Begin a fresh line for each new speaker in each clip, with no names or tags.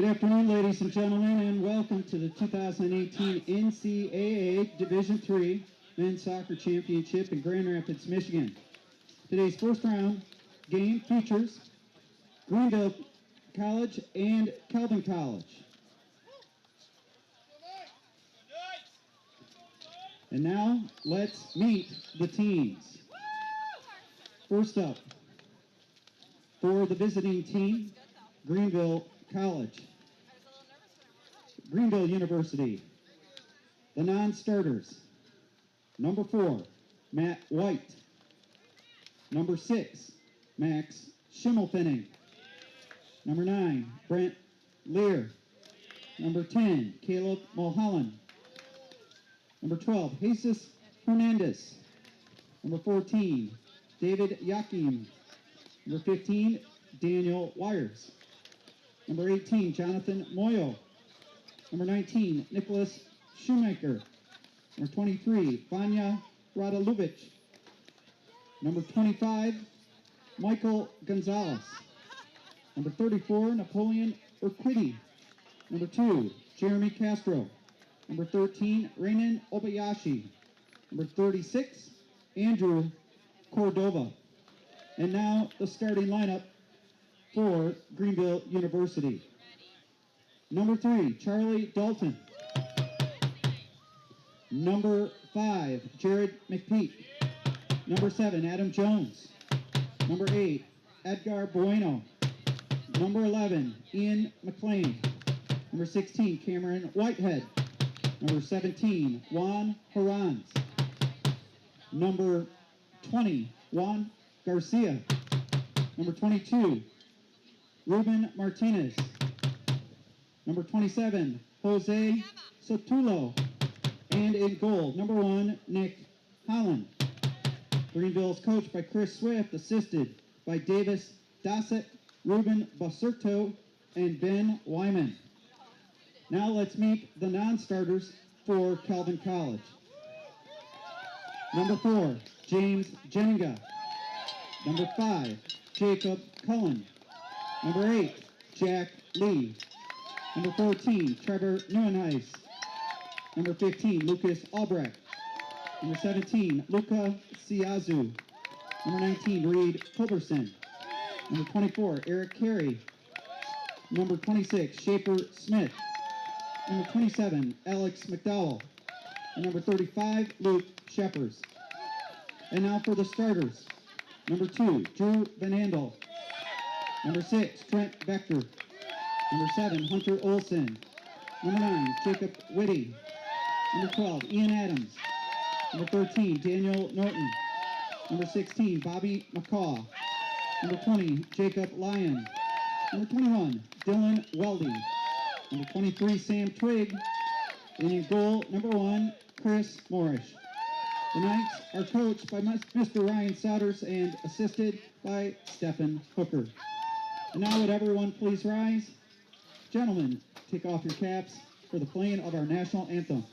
Good afternoon, ladies and gentlemen, and welcome to the 2018 NCAA Division III Men's Soccer Championship in Grand Rapids, Michigan. Today's first round game features Greenville College and Calvin College. And now, let's meet the teams. First up, for the visiting team, Greenville College. Greenville University. The non-starters. Number 4, Matt White. Number 6, Max Schimmelfinning. Number 9, Brent Lear. Number 10, Caleb Mulholland. Number 12, Jesus Hernandez. Number 14, David Yakim. Number 15, Daniel Wires. Number 18, Jonathan Moyo. Number 19, Nicholas Shoemaker. Number 23, Vanya Radulovic. Number 25, Michael Gonzalez. Number 34, Napoleon Urquidy. Number 2, Jeremy Castro. Number 13, Renan Obayashi. Number 36, Andrew Cordova. And now the starting lineup for Greenville University. Number 3, Charlie Dalton. Number 5, Jared McPeak. Number 7, Adam Jones. Number 8, Edgar Bueno. Number 11, Ian McLean. Number 16, Cameron Whitehead. Number 17, Juan Herranz. Number 20, Juan Garcia. Number 22, Ruben Martinez. Number 27, Jose Sotulo. And in goal, number 1, Nick Holland. Greenville is coached by Chris Swift, assisted by Davis Dossett, Ruben Baserto, and Ben Wyman. Now let's meet the non-starters for Calvin College. Number 4, James Jenninga. Number 5, Jacob Cullen. Number 8, Jack Lee. Number 14, Trevor Neuenhuis. Number 15, Lucas Albrecht. Number 17, Luca Siazu. Number 19, Reed Culberson. Number 24, Eric Carey. Number 26, Schaefer Smith. Number 27, Alex McDowell. And number 35, Luke Shepers. And now for the starters. Number 2, Drew Van Andel. Number 6, Trent Vector. Number 7, Hunter Olson. Number 9, Jacob Whitty. Number 12, Ian Adams. Number 13, Daniel Norton. Number 16, Bobby McCaw. Number 20, Jacob Lyon. Number 21, Dylan Weldy. Number 23, Sam Trigg. And in goal, number 1, Chris Morrish. The Knights are coached by Mr. Ryan Souders and assisted by Stephen Hooker. And now would everyone please rise? Gentlemen, take off your caps for the playing of our national anthem.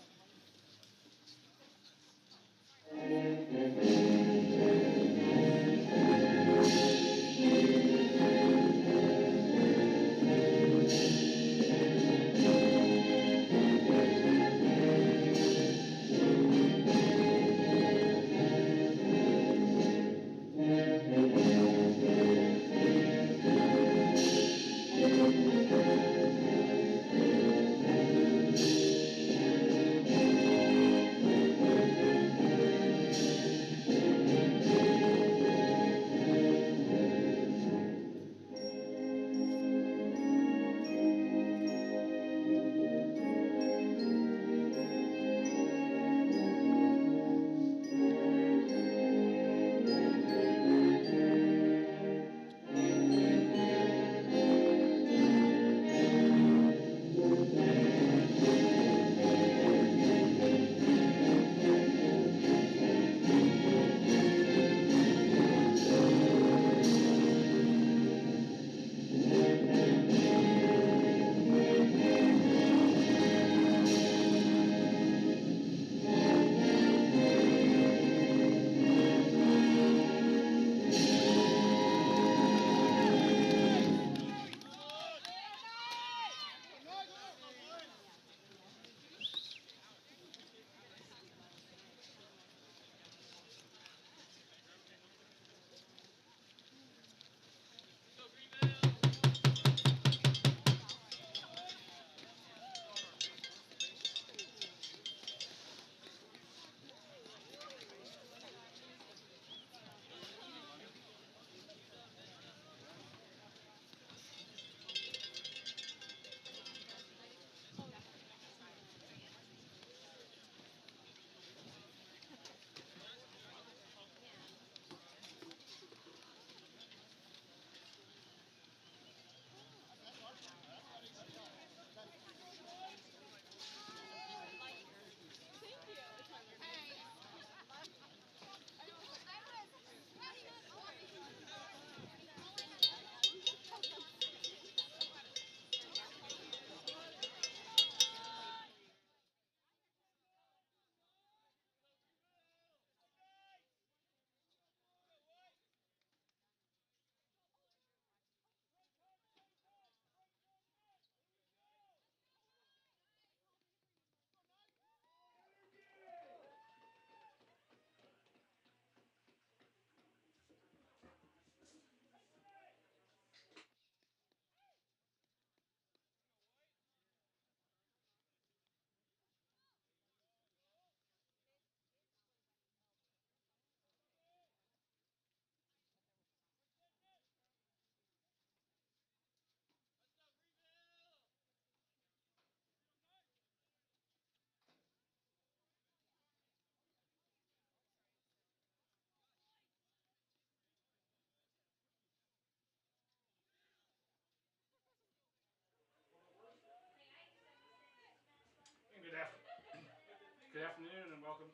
Good afternoon and welcome.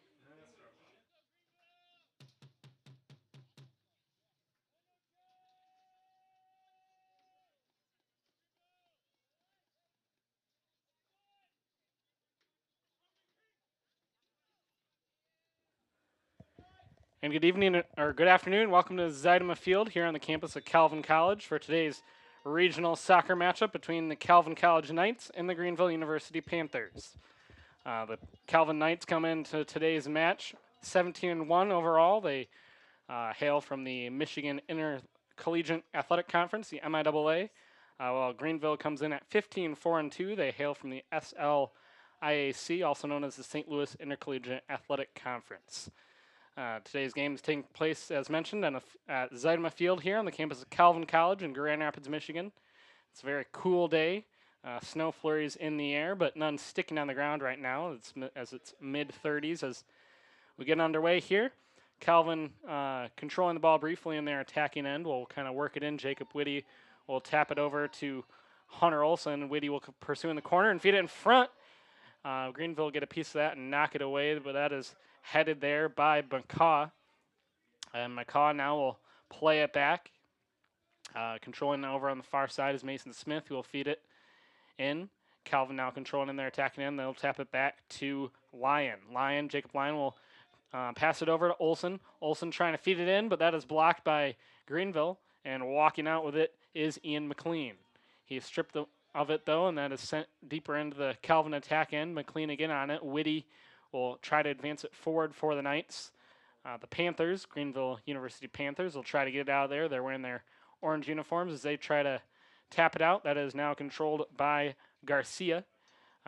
And good evening or good afternoon. Welcome to Zidema Field here on the campus of Calvin College for today's regional soccer matchup between the Calvin College Knights and the Greenville University Panthers. The Calvin Knights come into today's match 17-1 overall. They hail from the Michigan Intercollegiate Athletic Conference, the MIAA. While Greenville comes in at 15-4-2, they hail from the SLIAC, also known as the St. Louis Intercollegiate Athletic Conference. Today's game is taking place, as mentioned, at Zidema Field here on the campus of Calvin College in Grand Rapids, Michigan. It's a very cool day. Snow flurries in the air, but none sticking on the ground right now as it's mid-30s as we get underway here. Calvin controlling the ball briefly in their attacking end. We'll kind of work it in. Jacob Whitty will tap it over to Hunter Olson. Whitty will pursue in the corner and feed it in front. Greenville get a piece of that and knock it away, but that is headed there by McCaw. And McCaw now will play it back. Controlling over on the far side is Mason Smith, who will feed it in. Calvin now controlling in their attacking end. They'll tap it back to Lyon. Jacob Lyon will pass it over to Olson. Olson trying to feed it in, but that is blocked by Greenville. And walking out with it is Ian McLean. He stripped of it, though, and that is sent deeper into the Calvin attack end. McLean again on it. Whitty will try to advance it forward for the Knights. The Panthers, Greenville University Panthers, will try to get it out of there. They're wearing their orange uniforms as they try to tap it out. That is now controlled by Garcia.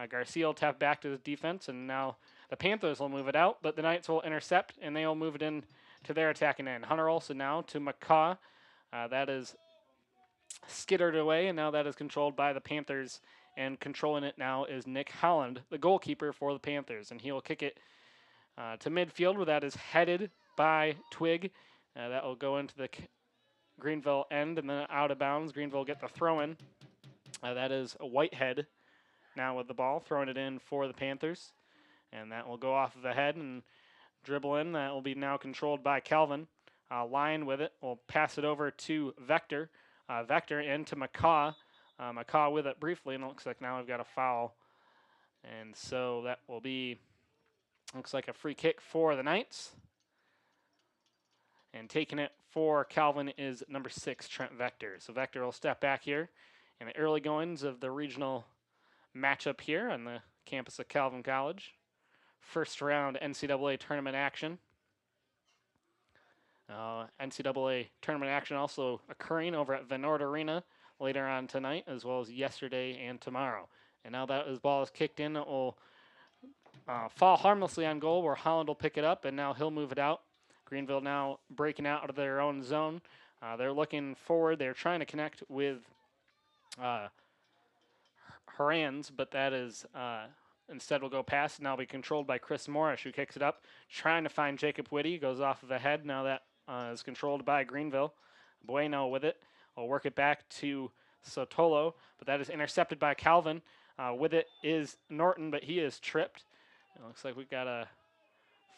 Garcia will tap back to the defense, and now the Panthers will move it out, but the Knights will intercept, and they will move it in to their attacking end. Hunter Olson now to McCaw. That is skittered away, and now that is controlled by the Panthers, and controlling it now is Nick Holland, the goalkeeper for the Panthers, and he will kick it to midfield, where that is headed by Twig. That will go into the Greenville end, and then out of bounds. Greenville get the throw-in. That is Whitehead now with the ball, throwing it in for the Panthers, and that will go off of the head and dribble in. That will be now controlled by Calvin. Lyon with it will pass it over to Vector. Vector into McCaw. McCaw with it briefly, and it looks like now we've got a foul. And so that will be, looks like a free kick for the Knights. And taking it for Calvin is number 6, Trent Vector. So Vector will step back here in the early goings of the regional matchup here on the campus of Calvin College. First round NCAA tournament action. NCAA tournament action also occurring over at Van Noord Arena later on tonight, as well as yesterday and tomorrow. And now that his ball is kicked in, it will fall harmlessly on goal, where Holland will pick it up, and now he'll move it out. Greenville now breaking out of their own zone. They're looking forward. They're trying to connect with Horan's, but that is instead will go past. Now be controlled by Chris Morris, who kicks it up, trying to find Jacob Whitty. Goes off of the head. Now that is controlled by Greenville. Bueno with it. Will work it back to Sotolo, but that is intercepted by Calvin. With it is Norton, but he is tripped. It looks like we've got a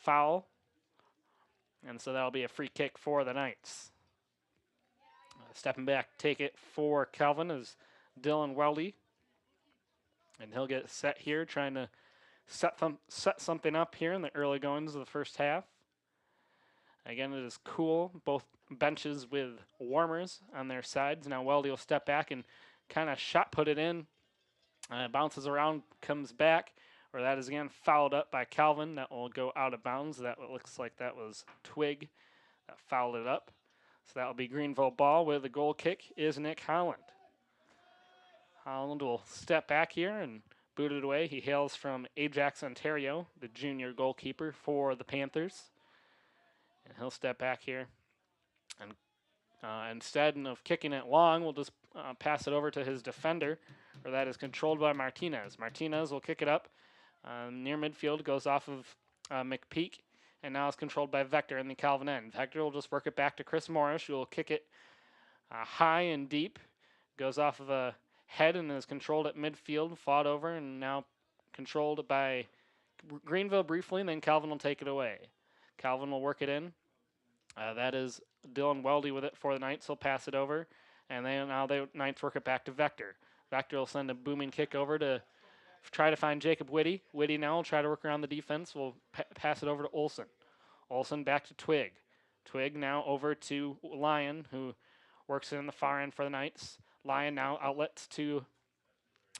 foul. And so that'll be a free kick for the Knights. Stepping back, take it for Calvin is Dylan Weldy. And he'll get set here, trying to set something up here in the early goings of the first half. Again, it is cool. Both benches with warmers on their sides. Now Weldy will step back and kind of shot put it in. Bounces around, comes back. Or that is again fouled up by Calvin. That will go out of bounds. That looks like that was Twig that fouled it up. So that will be Greenville ball, with the goal kick is Nick Holland. Holland will step back here and boot it away. He hails from Ajax, Ontario, the junior goalkeeper for the Panthers. And he'll step back here. And instead of kicking it long, we'll just pass it over to his defender, where that is controlled by Martinez. Martinez will kick it up. Near midfield, goes off of McPeak, and now it's controlled by Vector in the Calvin end. Vector will just work it back to Chris Morris, who will kick it high and deep. Goes off of a head and is controlled at midfield, fought over, and now controlled by Greenville briefly, and then Calvin will take it away. Calvin will work it in. That is Dylan Weldy with it for the Knights. He'll pass it over, and then now the Knights work it back to Vector. Vector will send a booming kick over to try to find Jacob Whitty. Whitty now will try to work around the defense. We'll pass it over to Olson. Olson back to Twig. Twig now over to Lyon, who works in the far end for the Knights. Lyon now outlets to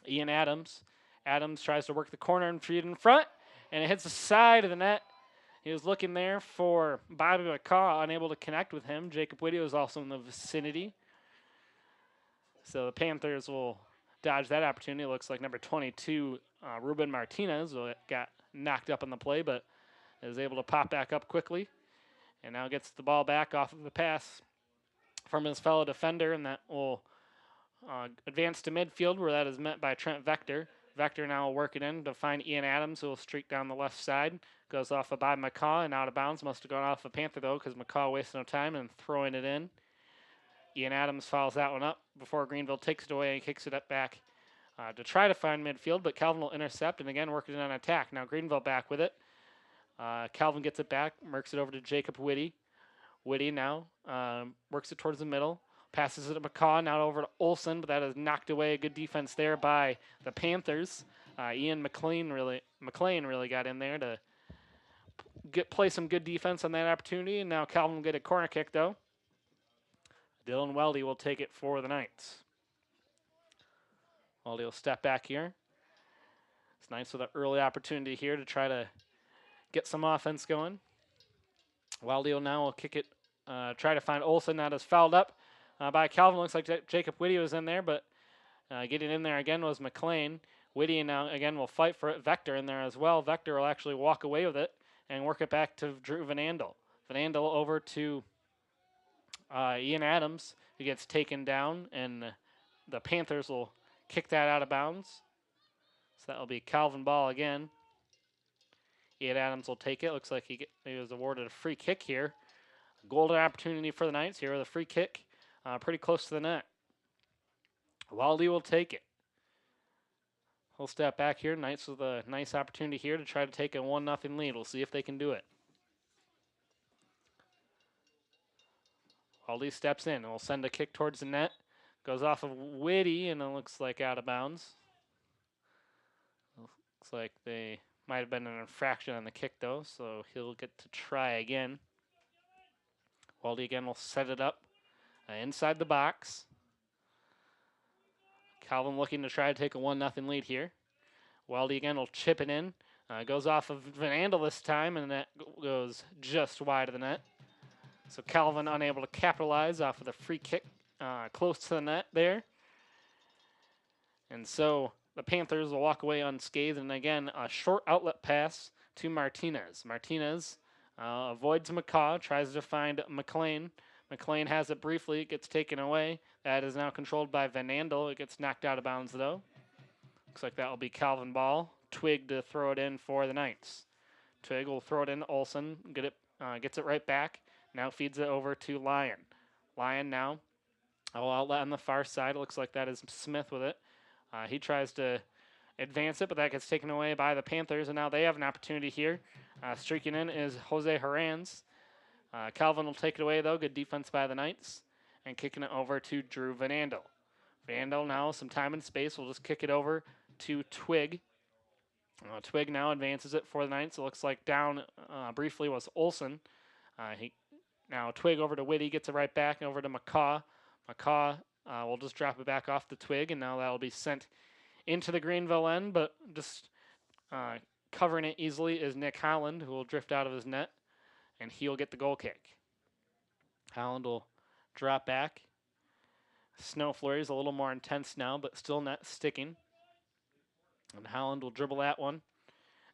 Ian Adams. Adams tries to work the corner and feed in front, and it hits the side of the net. He was looking there for Bobby McCaw, unable to connect with him. Jacob Whitty was also in the vicinity. So the Panthers will dodge that opportunity. It looks like number 22, Ruben Martinez, got knocked up on the play, but is able to pop back up quickly. And now gets the ball back off of the pass from his fellow defender, and that will advance to midfield, where that is met by Trent Vector. Vector now will work it in to find Ian Adams, who will streak down the left side. Goes off of Bob McCaw and out of bounds. Must have gone off of Panther, though, because McCaw wasted no time and throwing it in. Ian Adams fouls that one up before Greenville takes it away and kicks it up back to try to find midfield, but Calvin will intercept and again work it in on attack. Now Greenville back with it. Calvin gets it back, marks it over to Jacob Whitty. Whitty now works it towards the middle. Passes it to McCaw, now over to Olson, but that is knocked away. Good defense there by the Panthers. Ian McLean really got in there to play some good defense on that opportunity. And now Calvin will get a corner kick, though. Dylan Weldy will take it for the Knights. Weldy will step back here. It's nice with an early opportunity here to try to get some offense going. Weldy will now kick it, try to find Olson. That is fouled up by Calvin. Looks like Jacob Whitty was in there, but getting in there again was McLean. Whitty now again will fight for it. Vector in there as well. Vector will actually walk away with it and work it back to Drew Van Andel. Van Andel over to Ian Adams, who gets taken down, and the Panthers will kick that out of bounds. So that will be Calvin ball again. Ian Adams will take it. Looks like he was awarded a free kick here. Golden opportunity for the Knights here with a free kick. Pretty close to the net. Waldy will take it. He'll step back here. Knights with a nice opportunity here to try to take a 1-0 lead. We'll see if they can do it. Waldy steps in and will send a kick towards the net. Goes off of Whitty, and it looks like out of bounds. Looks like they might have been an infraction on the kick, though, so he'll get to try again. Waldy again will set it up inside the box. Calvin looking to try to take a 1-0 lead here. Weldy again will chip it in. Goes off of Van Andel this time, and that goes just wide of the net. So Calvin unable to capitalize off of the free kick close to the net there. And so the Panthers will walk away unscathed. And again, a short outlet pass to Martinez. Martinez avoids McCaw, tries to find McLean. McLean has it briefly. It gets taken away. That is now controlled by Van Andel. It gets knocked out of bounds, though. Looks like that will be Calvin ball. Twig to throw it in for the Knights. Twig will throw it in to Olson. Gets it right back. Now feeds it over to Lyon. Lyon now outlet on the far side. It looks like that is Smith with it. He tries to advance it, but that gets taken away by the Panthers, and now they have an opportunity here. Streaking in is Jose Herranz. Calvin will take it away, though. Good defense by the Knights. And kicking it over to Drew Van Andel. Van Andel now, some time and space. We'll just kick it over to Twig. Twig now advances it for the Knights. It looks like down briefly was Olson. Now Twig over to Whitty. Gets it right back over to McCaw. McCaw will just drop it back off the Twig. And now that will be sent into the Greenville end. But just covering it easily is Nick Holland, who will drift out of his net. And he'll get the goal kick. Holland will drop back. Snow flurry is a little more intense now, but still not sticking. And Holland will dribble that one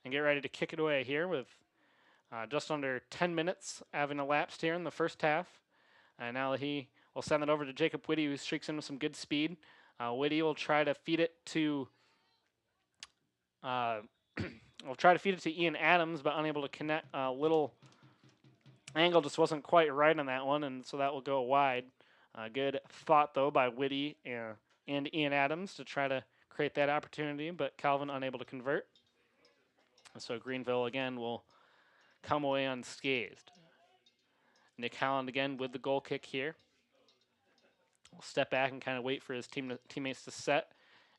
and get ready to kick it away here with just under 10 minutes having elapsed here in the first half. And now he will send it over to Jacob Whitty, who streaks in with some good speed. Whitty will try to feed it to Ian Adams, but unable to connect. Little angle just wasn't quite right on that one, and so that will go wide. Good thought, though, by Whitty and Ian Adams to try to create that opportunity, but Calvin unable to convert. So Greenville again will come away unscathed. Nick Holland again with the goal kick here. Will step back and kind of wait for his teammates to set,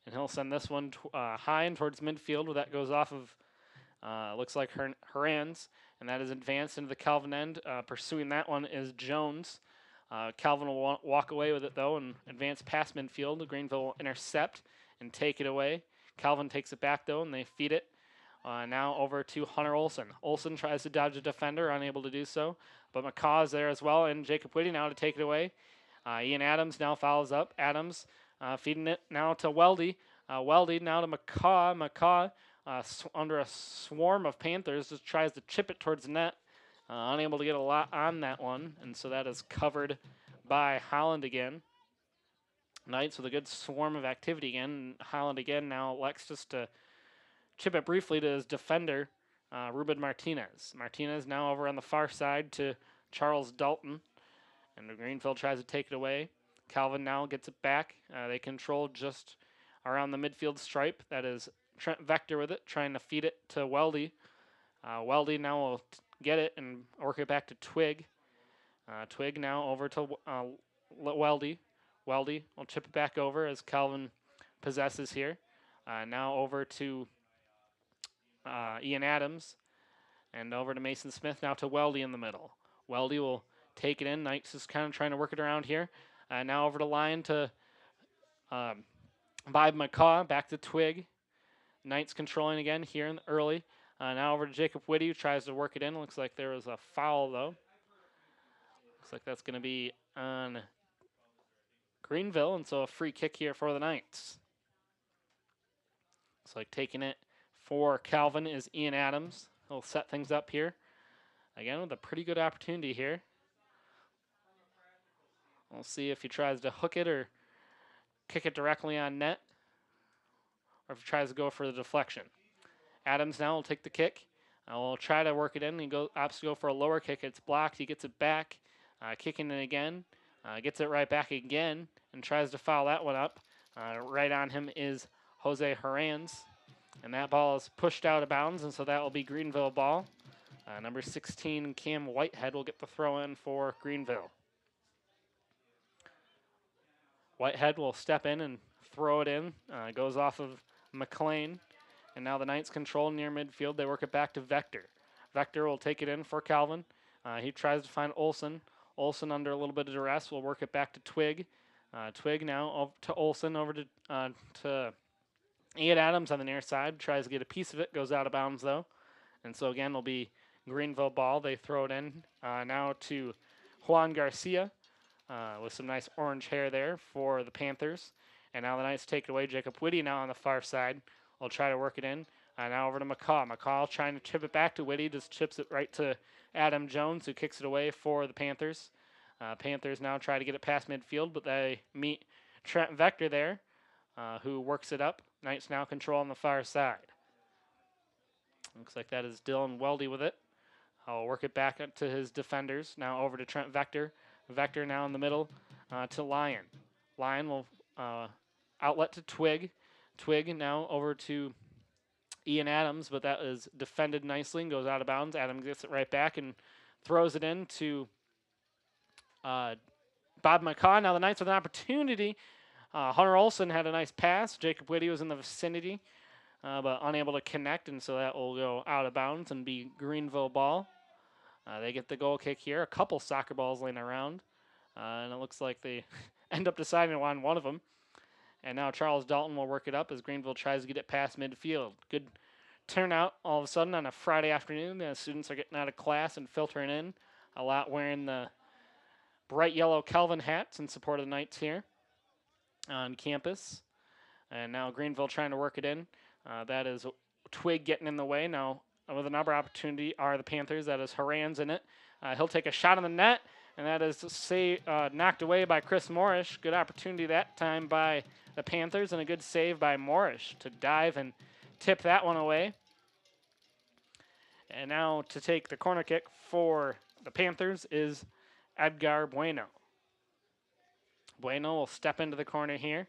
and he'll send this one high and towards midfield. Where that goes off of looks like Herans, and that is advanced into the Calvin end. Pursuing that one is Jones. Calvin will walk away with it though and advance past midfield. Greenville will intercept and take it away. Calvin takes it back though, and they feed it. Now over to Hunter Olson. Olson tries to dodge a defender, unable to do so. But McCaw is there as well, and Jacob Whitty now to take it away. Ian Adams now follows up. Adams feeding it now to Weldy. Weldy now to McCaw. McCaw under a swarm of Panthers just tries to chip it towards the net. Unable to get a lot on that one, and so that is covered by Holland again. Knights with a good swarm of activity again. Holland again now elects just to chip it briefly to his defender, Ruben Martinez. Martinez now over on the far side to Charles Dalton. And Greenville tries to take it away. Calvin now gets it back. They control just around the midfield stripe. That is Trent Vector with it, trying to feed it to Weldy. Weldy now will get it and work it back to Twig. Twig now over to Weldy. Weldy will chip it back over as Calvin possesses here. Now over to Ian Adams. And over to Mason Smith, now to Weldy in the middle. Weldy will take it in. Knights is kind of trying to work it around here. Now over to line to Vibe McCaw, back to Twig. Knights controlling again here in the early. Now over to Jacob Whitty, who tries to work it in. Looks like there was a foul, though. Looks like that's going to be on Greenville, and so a free kick here for the Knights. Looks like taking it for Calvin is Ian Adams. He'll set things up here. Again, with a pretty good opportunity here. We'll see if he tries to hook it or kick it directly on net, or if he tries to go for the deflection. Adams now will take the kick. We'll try to work it in. He opts to go for a lower kick. It's blocked. He gets it back. Kicking it again. Gets it right back again and tries to foul that one up. Right on him is Jose Herans. And that ball is pushed out of bounds, and so that will be Greenville ball. Number 16, Cam Whitehead, will get the throw in for Greenville. Whitehead will step in and throw it in. Goes off of McLean. And now the Knights control near midfield. They work it back to Vector. Vector will take it in for Calvin. He tries to find Olson. Olson under a little bit of duress will work it back to Twig. Twig now to Olson over to Ian Adams on the near side. Tries to get a piece of it. Goes out of bounds though. And so again will be Greenville ball. They throw it in now to Juan Garcia with some nice orange hair there for the Panthers. And now the Knights take it away. Jacob Whitty now on the far side. Will try to work it in. Now over to McCaw. McCaw trying to chip it back to Whitty. Just chips it right to Adam Jones, who kicks it away for the Panthers. Panthers now try to get it past midfield, but they meet Trent Vector there, who works it up. Knights now control on the far side. Looks like that is Dylan Weldy with it. I'll work it back up to his defenders. Now over to Trent Vector. Vector now in the middle to Lyon. Lyon will outlet to Twig. Twig now over to Ian Adams, but that is defended nicely and goes out of bounds. Adams gets it right back and throws it in to Bob McCaw. Now the Knights with an opportunity. Hunter Olson had a nice pass. Jacob Whitty was in the vicinity, but unable to connect, and so that will go out of bounds and be Greenville ball. They get the goal kick here. A couple soccer balls laying around, and it looks like they end up deciding on one of them. And now Charles Dalton will work it up as Greenville tries to get it past midfield. Good turnout all of a sudden on a Friday afternoon. The students are getting out of class and filtering in. A lot wearing the bright yellow Calvin hats in support of the Knights here on campus. And now Greenville trying to work it in. That is Twig getting in the way. Now with another opportunity are the Panthers. That is Herans in it. He'll take a shot on the net, and that is knocked away by Chris Morrish. Good opportunity that time by the Panthers, and a good save by Morrish to dive and tip that one away. And now to take the corner kick for the Panthers is Edgar Bueno. Bueno will step into the corner here.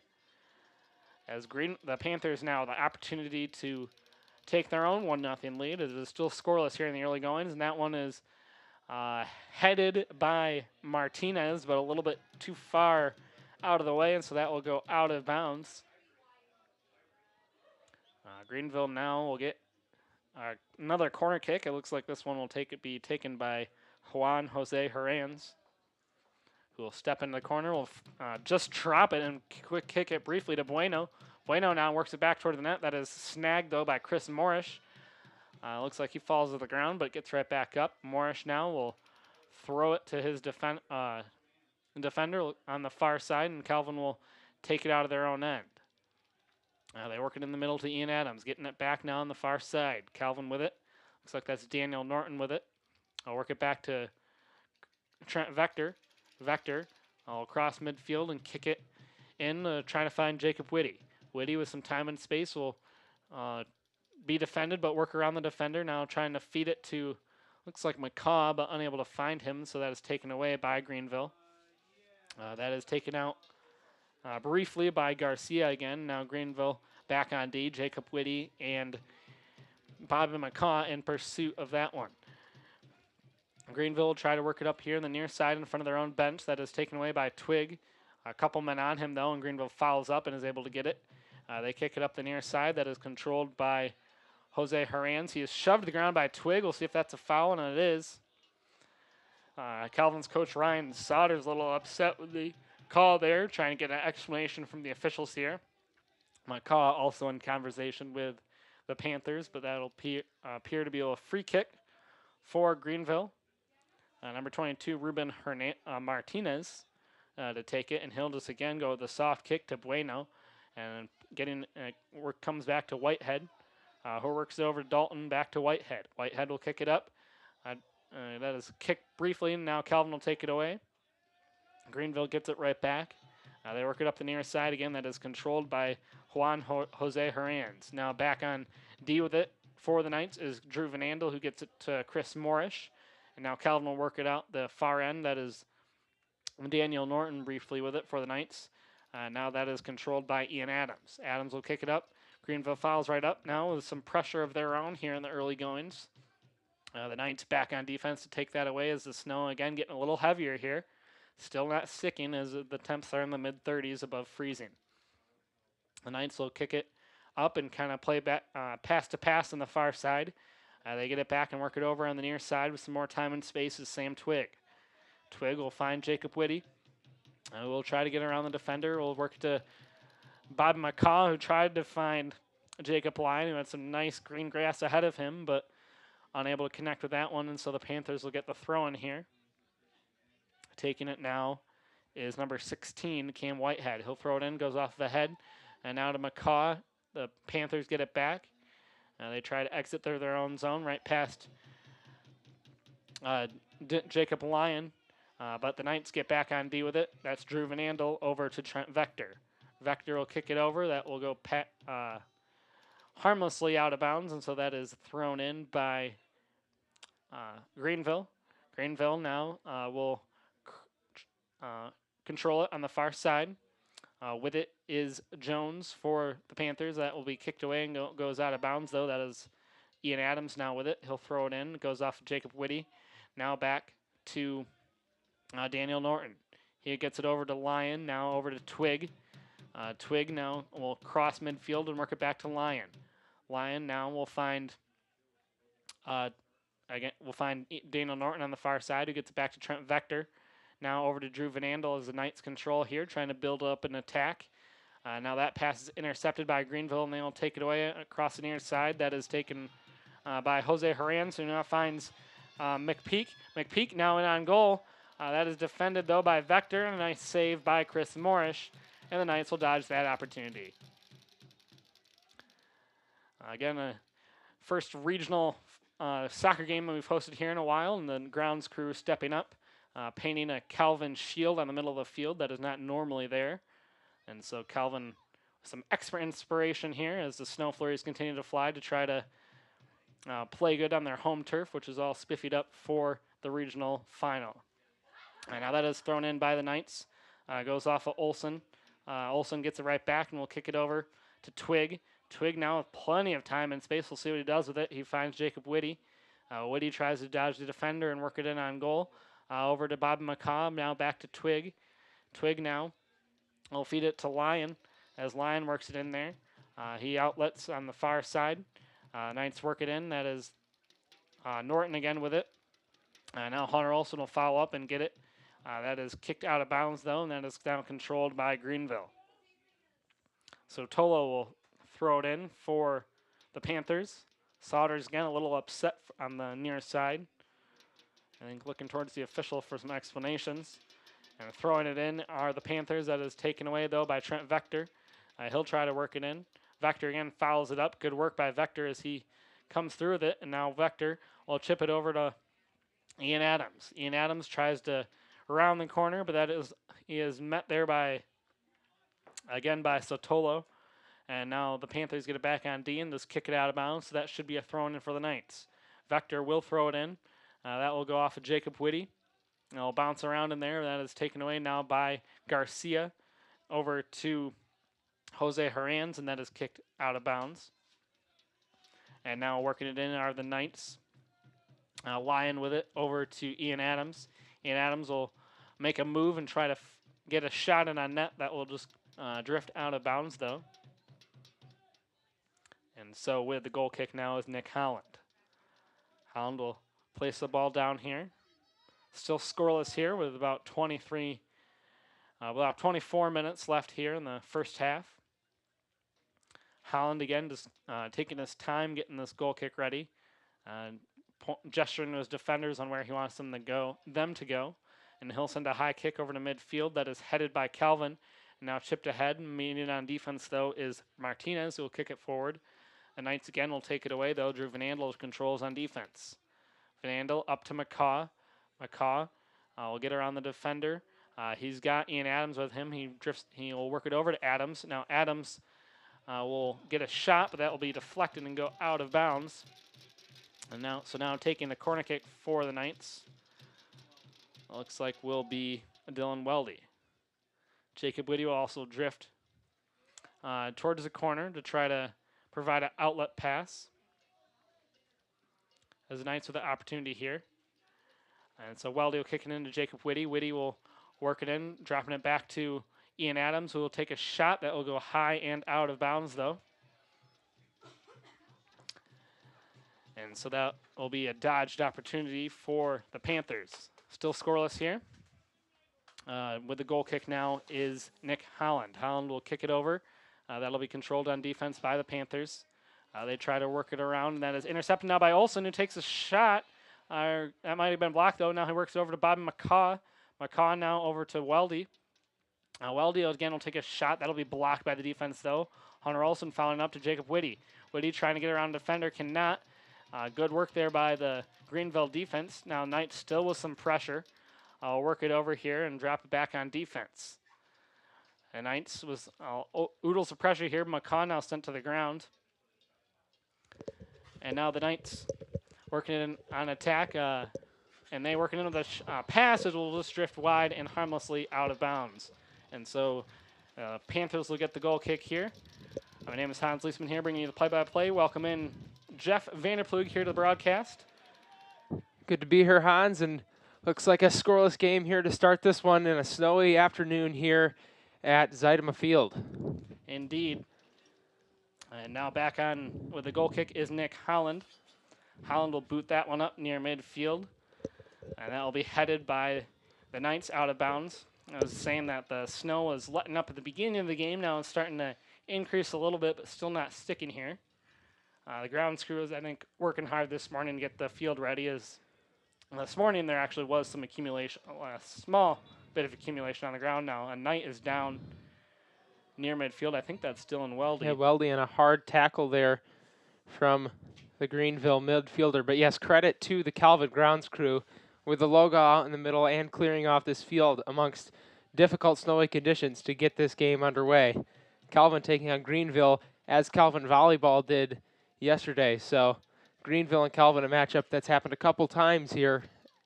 As the Panthers now the opportunity to take their own 1-0 lead. It is still scoreless here in the early goings, and that one is headed by Martinez, but a little bit too far out of the way, and so that will go out of bounds. Greenville now will get another corner kick. It looks like this one will be taken by Juan Jose Herranz, who will step into the corner, will just drop it and quick kick it briefly to Bueno. Bueno now works it back toward the net. That is snagged, though, by Chris Morris. Looks like he falls to the ground, but gets right back up. Morris now will throw it to his defender on the far side, and Calvin will take it out of their own end. They work it in the middle to Ian Adams, getting it back now on the far side. Calvin with it. Looks like that's Daniel Norton with it. I'll work it back to Trent Vector. Vector will cross midfield and kick it in, trying to find Jacob Whitty. Whitty with some time and space will be defended, but work around the defender. Now trying to feed it to, looks like McCaw, but unable to find him, so that is taken away by Greenville. That is taken out briefly by Garcia again. Now Greenville back on D. Jacob Whitty and Bobby McCaw in pursuit of that one. Greenville will try to work it up here in the near side in front of their own bench. That is taken away by Twig. A couple men on him, though, and Greenville fouls up and is able to get it. They kick it up the near side. That is controlled by Jose Herranz. He is shoved to the ground by Twig. We'll see if that's a foul, and it is. Calvin's coach Ryan Sauter's a little upset with the call there, trying to get an explanation from the officials here. McCaw also in conversation with the Panthers, but that'll appear to be a free kick for Greenville. Number 22, Ruben Martinez to take it, and he'll just again go with a soft kick to Bueno, and work comes back to Whitehead, who works it over to Dalton, back to Whitehead. Whitehead will kick it up. That is kicked briefly, and now Calvin will take it away. Greenville gets it right back. They work it up the near side again. That is controlled by Juan Jose Herranz. Now back on D with it for the Knights is Drew Van Andel, who gets it to Chris Morris. And now Calvin will work it out the far end. That is Daniel Norton briefly with it for the Knights. Now that is controlled by Ian Adams. Adams will kick it up. Greenville fouls right up now with some pressure of their own here in the early goings. The Knights back on defense to take that away as the snow again getting a little heavier here. Still not sticking as the temps are in the mid-30s above freezing. The Knights will kick it up and kind of play back, pass to pass on the far side. They get it back and work it over on the near side with some more time and space as Sam Twig. Twig will find Jacob Whitty. We'll try to get around the defender. We'll work to Bob McCaw, who tried to find Jacob Lyon, who had some nice green grass ahead of him, but unable to connect with that one, and so the Panthers will get the throw in here. Taking it now is number 16, Cam Whitehead. He'll throw it in, goes off the head, and now to McCaw. The Panthers get it back. They try to exit their own zone right past Jacob Lyon, but the Knights get back on D with it. That's Drew Van Andel over to Trent Vector. Vector will kick it over. That will go harmlessly out of bounds, and so that is thrown in by Greenville. Greenville now will control it on the far side. With it is Jones for the Panthers. That will be kicked away and goes out of bounds, though. That is Ian Adams now with it. He'll throw it in. It goes off of Jacob Whitty. Now back to Daniel Norton. He gets it over to Lyon. Now over to Twig. Twig now will cross midfield and work it back to Lyon. Lyon now will find Daniel Norton on the far side, who gets it back to Trent Vector. Now over to Drew Van Andel as the Knights control here, trying to build up an attack. Now that pass is intercepted by Greenville, and they will take it away across the near side. That is taken by Jose Herranz, who now finds McPeak. McPeak now in on goal. That is defended, though, by Vector, and a nice save by Chris Morris, and the Knights will dodge that opportunity. Again, a first regional soccer game that we've hosted here in a while, and the grounds crew stepping up. Painting a Calvin shield on the middle of the field that is not normally there. And so Calvin, some extra inspiration here as the snow flurries continue to fly to try to play good on their home turf, which is all spiffied up for the regional final. And now that is thrown in by the Knights. Goes off of Olsen. Olsen gets it right back and will kick it over to Twig. Twig now with plenty of time and space. We'll see what he does with it. He finds Jacob Whitty. Whitty tries to dodge the defender and work it in on goal. Over to Bob McCaw. Now back to Twig. Twig now will feed it to Lyon as Lyon works it in there. He outlets on the far side. Knights work it in. That is Norton again with it. Now Hunter Olson will follow up and get it. That is kicked out of bounds, though, and that is now controlled by Greenville. So Tolo will throw it in for the Panthers. Saunders again a little upset on the near side. I think looking towards the official for some explanations. And throwing it in are the Panthers. That is taken away, though, by Trent Vector. He'll try to work it in. Vector again fouls it up. Good work by Vector as he comes through with it. And now Vector will chip it over to Ian Adams. Ian Adams tries to round the corner, but he is met there by Sotolo. And now the Panthers get it back on D and just kick it out of bounds. So that should be a throw-in for the Knights. Vector will throw it in. That will go off of Jacob Whitty. It'll bounce around in there. That is taken away now by Garcia over to Jose Herranz, and that is kicked out of bounds. And now working it in are the Knights. Lyon with it over to Ian Adams. Ian Adams will make a move and try to get a shot in on net. That will just drift out of bounds, though. And so with the goal kick now is Nick Holland. Holland will place the ball down here. Still scoreless here with about 24 minutes left here in the first half. Holland again just taking his time getting this goal kick ready. Gesturing to his defenders on where he wants them to go. And he'll send a high kick over to midfield that is headed by Calvin. Now chipped ahead. Meeting on defense, though, is Martinez, who will kick it forward. The Knights again will take it away, though. Drew Van Andel controls on defense. Van Andel up to McCaw. McCaw will get around the defender. He's got Ian Adams with him. He will work it over to Adams. Now Adams will get a shot, but that will be deflected and go out of bounds. And now taking the corner kick for the Knights. Looks like will be Dylan Weldy. Jacob Whitty will also drift towards the corner to try to provide an outlet pass. As the Knights with the opportunity here. And so Weldy will kick it into Jacob Whitty. Whitty will work it in, dropping it back to Ian Adams, who will take a shot that will go high and out of bounds, though. And so that will be a dodged opportunity for the Panthers. Still scoreless here. With the goal kick now is Nick Holland. Holland will kick it over. That'll be controlled on defense by the Panthers. They try to work it around, and that is intercepted now by Olson, who takes a shot. That might have been blocked, though. Now he works over to Bobby McCaw. McCaw now over to Weldy. Weldy again will take a shot. That'll be blocked by the defense, though. Hunter Olson fouling up to Jacob Whitty. Whitty trying to get around the defender, cannot. Good work there by the Greenville defense. Now Knights still with some pressure. I'll work it over here and drop it back on defense. And Knights was oodles of pressure here. McCaw now sent to the ground. And now the Knights working in on attack. And they working into the pass. It will just drift wide and harmlessly out of bounds. And so Panthers will get the goal kick here. My name is Hans Leisman here, bringing you the play-by-play. Welcome in Jeff Vanderplug here to the broadcast.
Good to be here, Hans, and looks like a scoreless game here to start this one in a snowy afternoon here at Zeidema Field.
Indeed. And now back on with the goal kick is Nick Holland. Holland will boot that one up near midfield, and that will be headed by the Knights out of bounds. I was saying that the snow was letting up at the beginning of the game. Now it's starting to increase a little bit, but still not sticking here. The ground crews, I think, working hard this morning to get the field ready. As this morning there actually was some accumulation, a small bit of accumulation on the ground now. A Knight is down near midfield. I think that's Dylan Weldy.
Yeah, Weldy and a hard tackle there from the Greenville midfielder. But yes, credit to the Calvin grounds crew with the logo out in the middle and clearing off this field amongst difficult snowy conditions to get this game underway. Calvin taking on Greenville as Calvin volleyball did yesterday. So Greenville and Calvin, a matchup that's happened a couple times here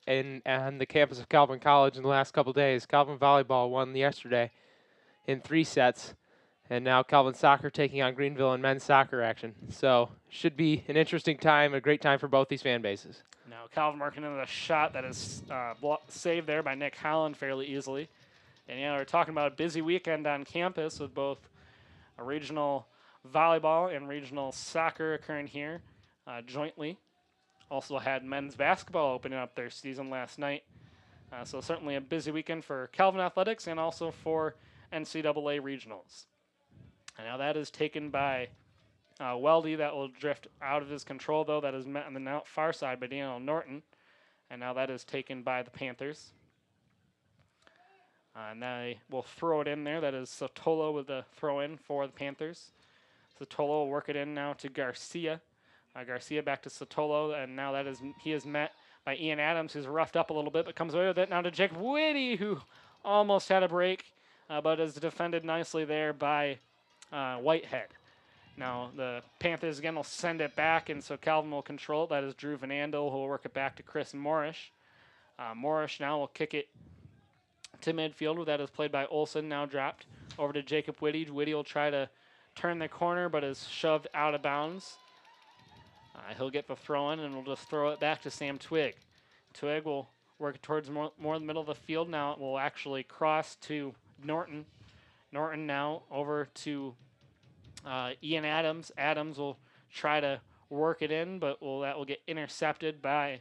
on the campus of Calvin College in the last couple days. Calvin volleyball won yesterday in 3 sets. And now Calvin Soccer taking on Greenville in men's soccer action. So should be an interesting time, a great time for both these fan bases.
Now Calvin working into the shot that is saved there by Nick Holland fairly easily. And we're talking about a busy weekend on campus with both a regional volleyball and regional soccer occurring here jointly. Also had men's basketball opening up their season last night. So certainly a busy weekend for Calvin Athletics and also for NCAA regionals. And now that is taken by Weldy. That will drift out of his control, though. That is met on the far side by Daniel Norton. And now that is taken by the Panthers. And they will throw it in there. That is Sotolo with the throw in for the Panthers. Sotolo will work it in now to Garcia. Garcia back to Sotolo, and now he is met by Ian Adams, who's roughed up a little bit, but comes away with it now to Jake Whitty, who almost had a break, but is defended nicely there by Whitehead. Now the Panthers again will send it back, and so Calvin will control it. That is Drew Van Andel, who will work it back to Chris Morrish. Morrish now will kick it to midfield. That is played by Olson, now dropped over to Jacob Whitty. Whitty will try to turn the corner, but is shoved out of bounds. He'll get the throw in, and we'll just throw it back to Sam Twig. Twig will work towards more the middle of the field. Now it will actually cross to Norton. Norton now over to Ian Adams. Adams will try to work it in, but that will get intercepted by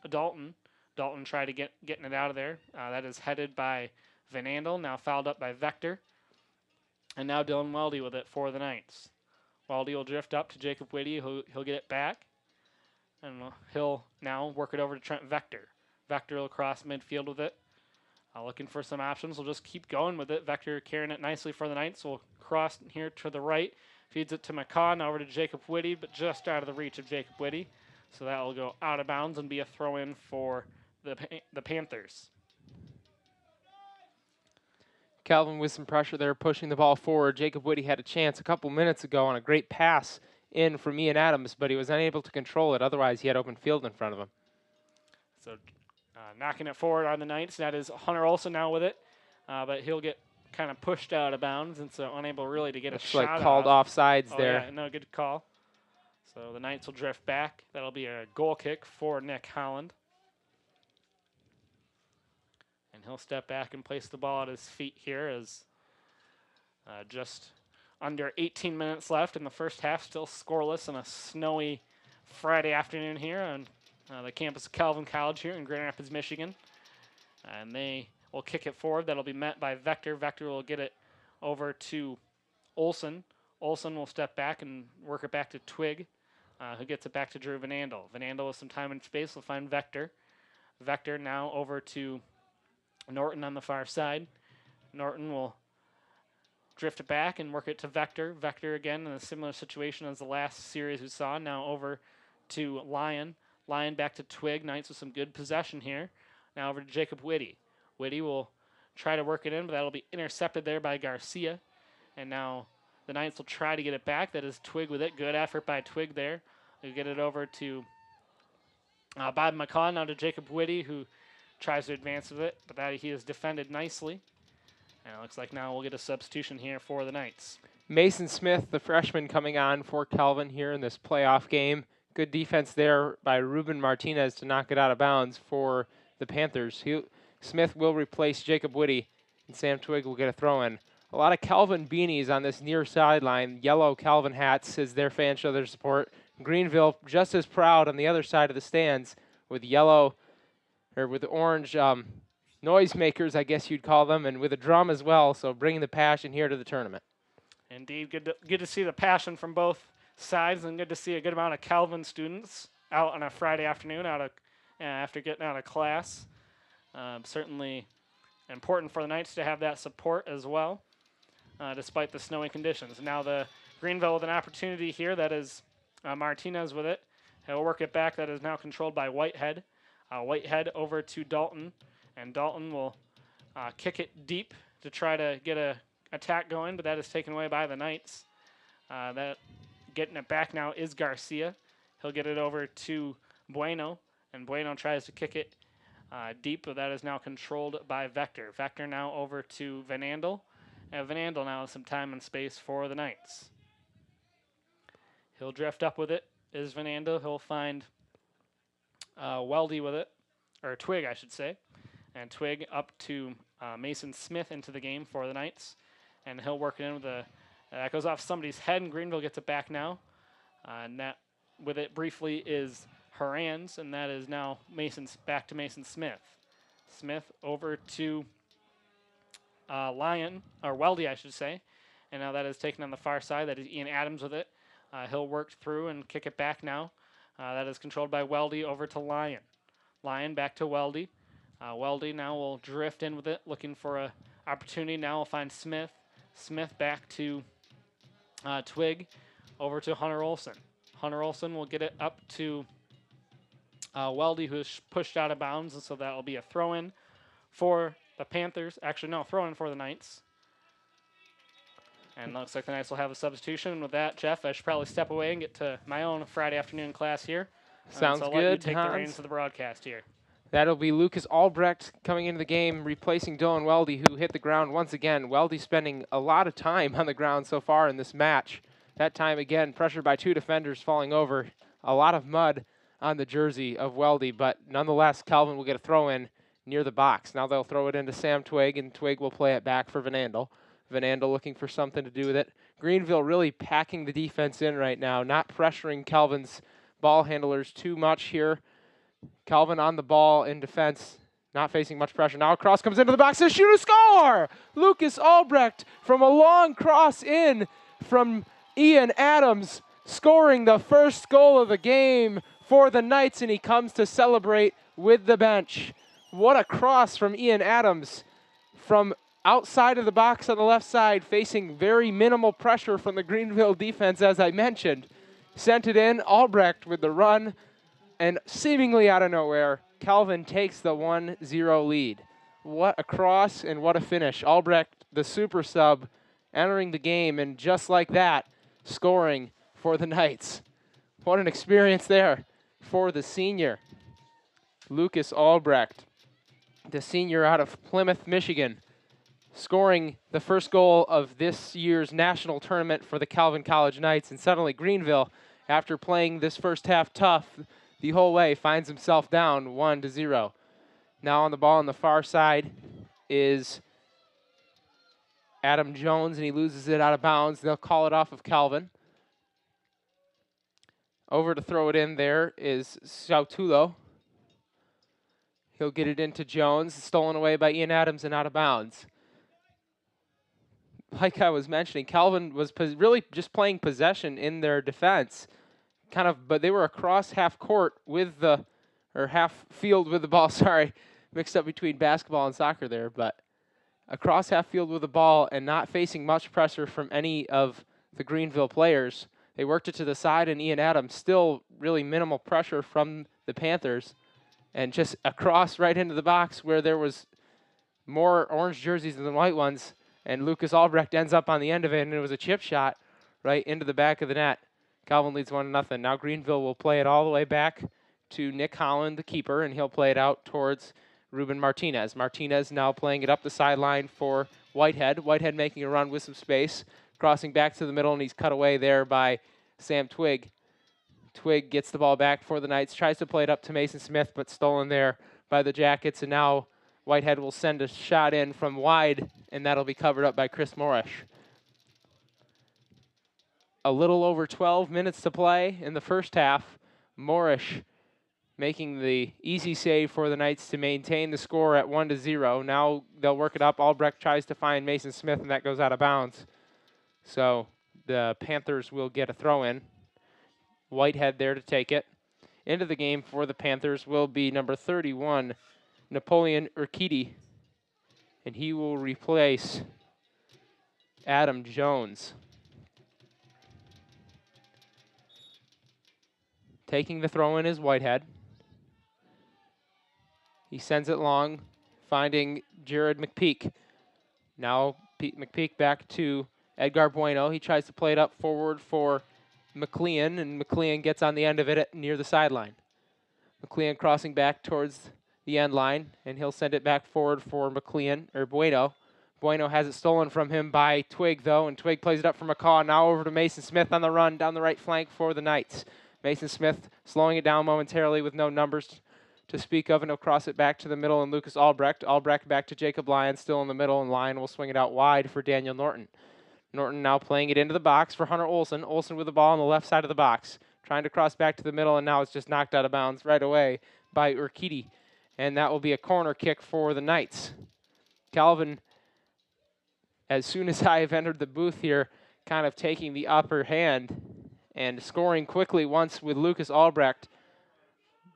Dalton. Dalton tried to getting it out of there. That is headed by Van Andel, now fouled up by Vector. And now Dylan Weldy with it for the Knights. Weldy will drift up to Jacob Whitty. He'll get it back. And he'll now work it over to Trent Vector. Vector will cross midfield with it. Looking for some options. We'll just keep going with it. Vector carrying it nicely for the Knights. We'll cross here to the right. Feeds it to McCaw. Now over to Jacob Whitty, but just out of the reach of Jacob Whitty. So that will go out of bounds and be a throw-in for the Panthers.
Calvin with some pressure there, pushing the ball forward. Jacob Whitty had a chance a couple minutes ago on a great pass in from Ian Adams, but he was unable to control it. Otherwise, he had open field in front of him.
So knocking it forward on the Knights. That is Hunter Olson now with it, but he'll get kind of pushed out of bounds, and so unable really to get a shot
like called offsides there.
Yeah, no, good call. So the Knights will drift back. That'll be a goal kick for Nick Holland. And he'll step back and place the ball at his feet here as just under 18 minutes left in the first half, still scoreless on a snowy Friday afternoon here on the campus of Calvin College here in Grand Rapids, Michigan. And they will kick it forward. That'll be met by Vector. Vector will get it over to Olson. Olson will step back and work it back to Twig, who gets it back to Drew Van Andel. Van Andel with some time and space will find Vector. Vector now over to Norton on the far side. Norton will drift it back and work it to Vector. Vector again in a similar situation as the last series we saw. Now over to Lyon. Lyon back to Twig. Knights with some good possession here. Now over to Jacob Whitty. Whitty will try to work it in, but that'll be intercepted there by Garcia. And now the Knights will try to get it back. That is Twig with it. Good effort by Twig there. We'll get it over to Bob McCaw. Now to Jacob Whitty, who tries to advance with it, but that he is defended nicely. And it looks like now we'll get a substitution here for the Knights.
Mason Smith, the freshman, coming on for Calvin here in this playoff game. Good defense there by Ruben Martinez to knock it out of bounds for the Panthers. Smith will replace Jacob Whitty, and Sam Twig will get a throw in. A lot of Calvin beanies on this near sideline, yellow Calvin hats as their fans show their support. Greenville just as proud on the other side of the stands with yellow, or with orange noisemakers, I guess you'd call them, and with a drum as well, so bringing the passion here to the tournament.
Indeed, good to see the passion from both sides, and good to see a good amount of Calvin students out on a Friday afternoon after getting out of class. Certainly important for the Knights to have that support as well, despite the snowy conditions. Now the Greenville with an opportunity here. That is Martinez with it. He'll work it back. That is now controlled by Whitehead. Whitehead over to Dalton, and Dalton will kick it deep to try to get a attack going, but that is taken away by the Knights. That getting it back now is Garcia. He'll get it over to Bueno, and Bueno tries to kick it deep, but that is now controlled by Vector. Vector now over to Van Andel, And Van Andel now has some time and space for the Knights. He'll drift up with it. Is Van Andel. He'll find Weldy with it, or Twig, I should say. And Twig up to Mason Smith into the game for the Knights. And he'll work it in with a, that goes off somebody's head, and Greenville gets it back now. And that with it briefly is Horan's, and that is now back to Mason Smith. Smith over to Weldy, I should say. And now that is taken on the far side. That is Ian Adams with it. He'll work through and kick it back now. That is controlled by Weldy over to Lyon. Lyon back to Weldy. Weldy now will drift in with it, looking for an opportunity. Now we'll find Smith. Smith back to Twig, over to Hunter Olson. Hunter Olson will get it up to Weldy, who is pushed out of bounds, and so that will be a throw-in for the Panthers. Actually, no, throw-in for the Knights. And looks like the Knights will have a substitution. With that, Jeff, I should probably step away and get to my own Friday afternoon class here.
Sounds
so I'll
good,
let you take
Hans.
the reins of the broadcast here.
That'll be Lucas Albrecht coming into the game, replacing Dylan Weldy, who hit the ground once again. Weldy spending a lot of time on the ground so far in this match. That time, again, pressured by two defenders falling over. A lot of mud on the jersey of Weldy, but nonetheless, Calvin will get a throw-in near the box. Now they'll throw it into Sam Twig, and Twig will play it back for Van Andel. Van Andel looking for something to do with it. Greenville really packing the defense in right now, not pressuring Calvin's ball handlers too much here. Calvin on the ball in defense, not facing much pressure. Now a cross comes into the box to shoot a score! Lucas Albrecht from a long cross in from Ian Adams, scoring the first goal of the game for the Knights, and he comes to celebrate with the bench. What a cross from Ian Adams from outside of the box on the left side, facing very minimal pressure from the Greenville defense, as I mentioned. Sent it in, Albrecht with the run, and seemingly out of nowhere, Calvin takes the 1-0 lead. What a cross and what a finish. Albrecht, the super sub, entering the game, and just like that, scoring for the Knights. What an experience there for the senior, Lucas Albrecht, the senior out of Plymouth, Michigan, scoring the first goal of this year's national tournament for the Calvin College Knights. And suddenly Greenville, after playing this first half tough the whole way, finds himself down 1-0. Now on the ball on the far side is Adam Jones, and he loses it out of bounds. They'll call it off of Calvin. Over to throw it in there is Sautulo. He'll get it into Jones, stolen away by Ian Adams and out of bounds. Like I was mentioning, Calvin was really just playing possession in their defense. But they were across half court with the, or half field with the ball, sorry. Mixed up between basketball and soccer there, but across half field with the ball and not facing much pressure from any of the Greenville players. They worked it to the side, and Ian Adams, still really minimal pressure from the Panthers, and just across right into the box where there was more orange jerseys than white ones, and Lucas Albrecht ends up on the end of it, and it was a chip shot right into the back of the net. Calvin leads 1-0. Now Greenville will play it all the way back to Nick Holland, the keeper, and he'll play it out towards Ruben Martinez. Martinez now playing it up the sideline for Whitehead. Whitehead making a run with some space, crossing back to the middle, and he's cut away there by Sam Twig. Twig gets the ball back for the Knights, tries to play it up to Mason Smith, but stolen there by the Jackets, and now Whitehead will send a shot in from wide, and that'll be covered up by Chris Morish. A little over 12 minutes to play in the first half. Morish making the easy save for the Knights to maintain the score at 1-0. Now they'll work it up. Albrecht tries to find Mason Smith, and that goes out of bounds. So the Panthers will get a throw-in. Whitehead there to take it. Into the game for the Panthers will be number 31, Napoleon Urquidy, and he will replace Adam Jones. Taking the throw-in is Whitehead. He sends it long, finding Jared McPeak. Now McPeak back to Edgar Bueno. He tries to play it up forward for McLean, and McLean gets on the end of it near the sideline. McLean crossing back towards the end line, and he'll send it back forward for Bueno. Bueno has it stolen from him by Twig, though, and Twig plays it up for McCaw. Now over to Mason Smith on the run down the right flank for the Knights. Mason Smith slowing it down momentarily with no numbers to speak of, and he'll cross it back to the middle, and Lucas Albrecht. Albrecht back to Jacob Lyon, still in the middle, and Lyon will swing it out wide for Daniel Norton. Norton now playing it into the box for Hunter Olson. Olson with the ball on the left side of the box, trying to cross back to the middle, and now it's just knocked out of bounds right away by Urquidy. And that will be a corner kick for the Knights. Calvin, as soon as I have entered the booth here, kind of taking the upper hand and scoring quickly once with Lucas Albrecht,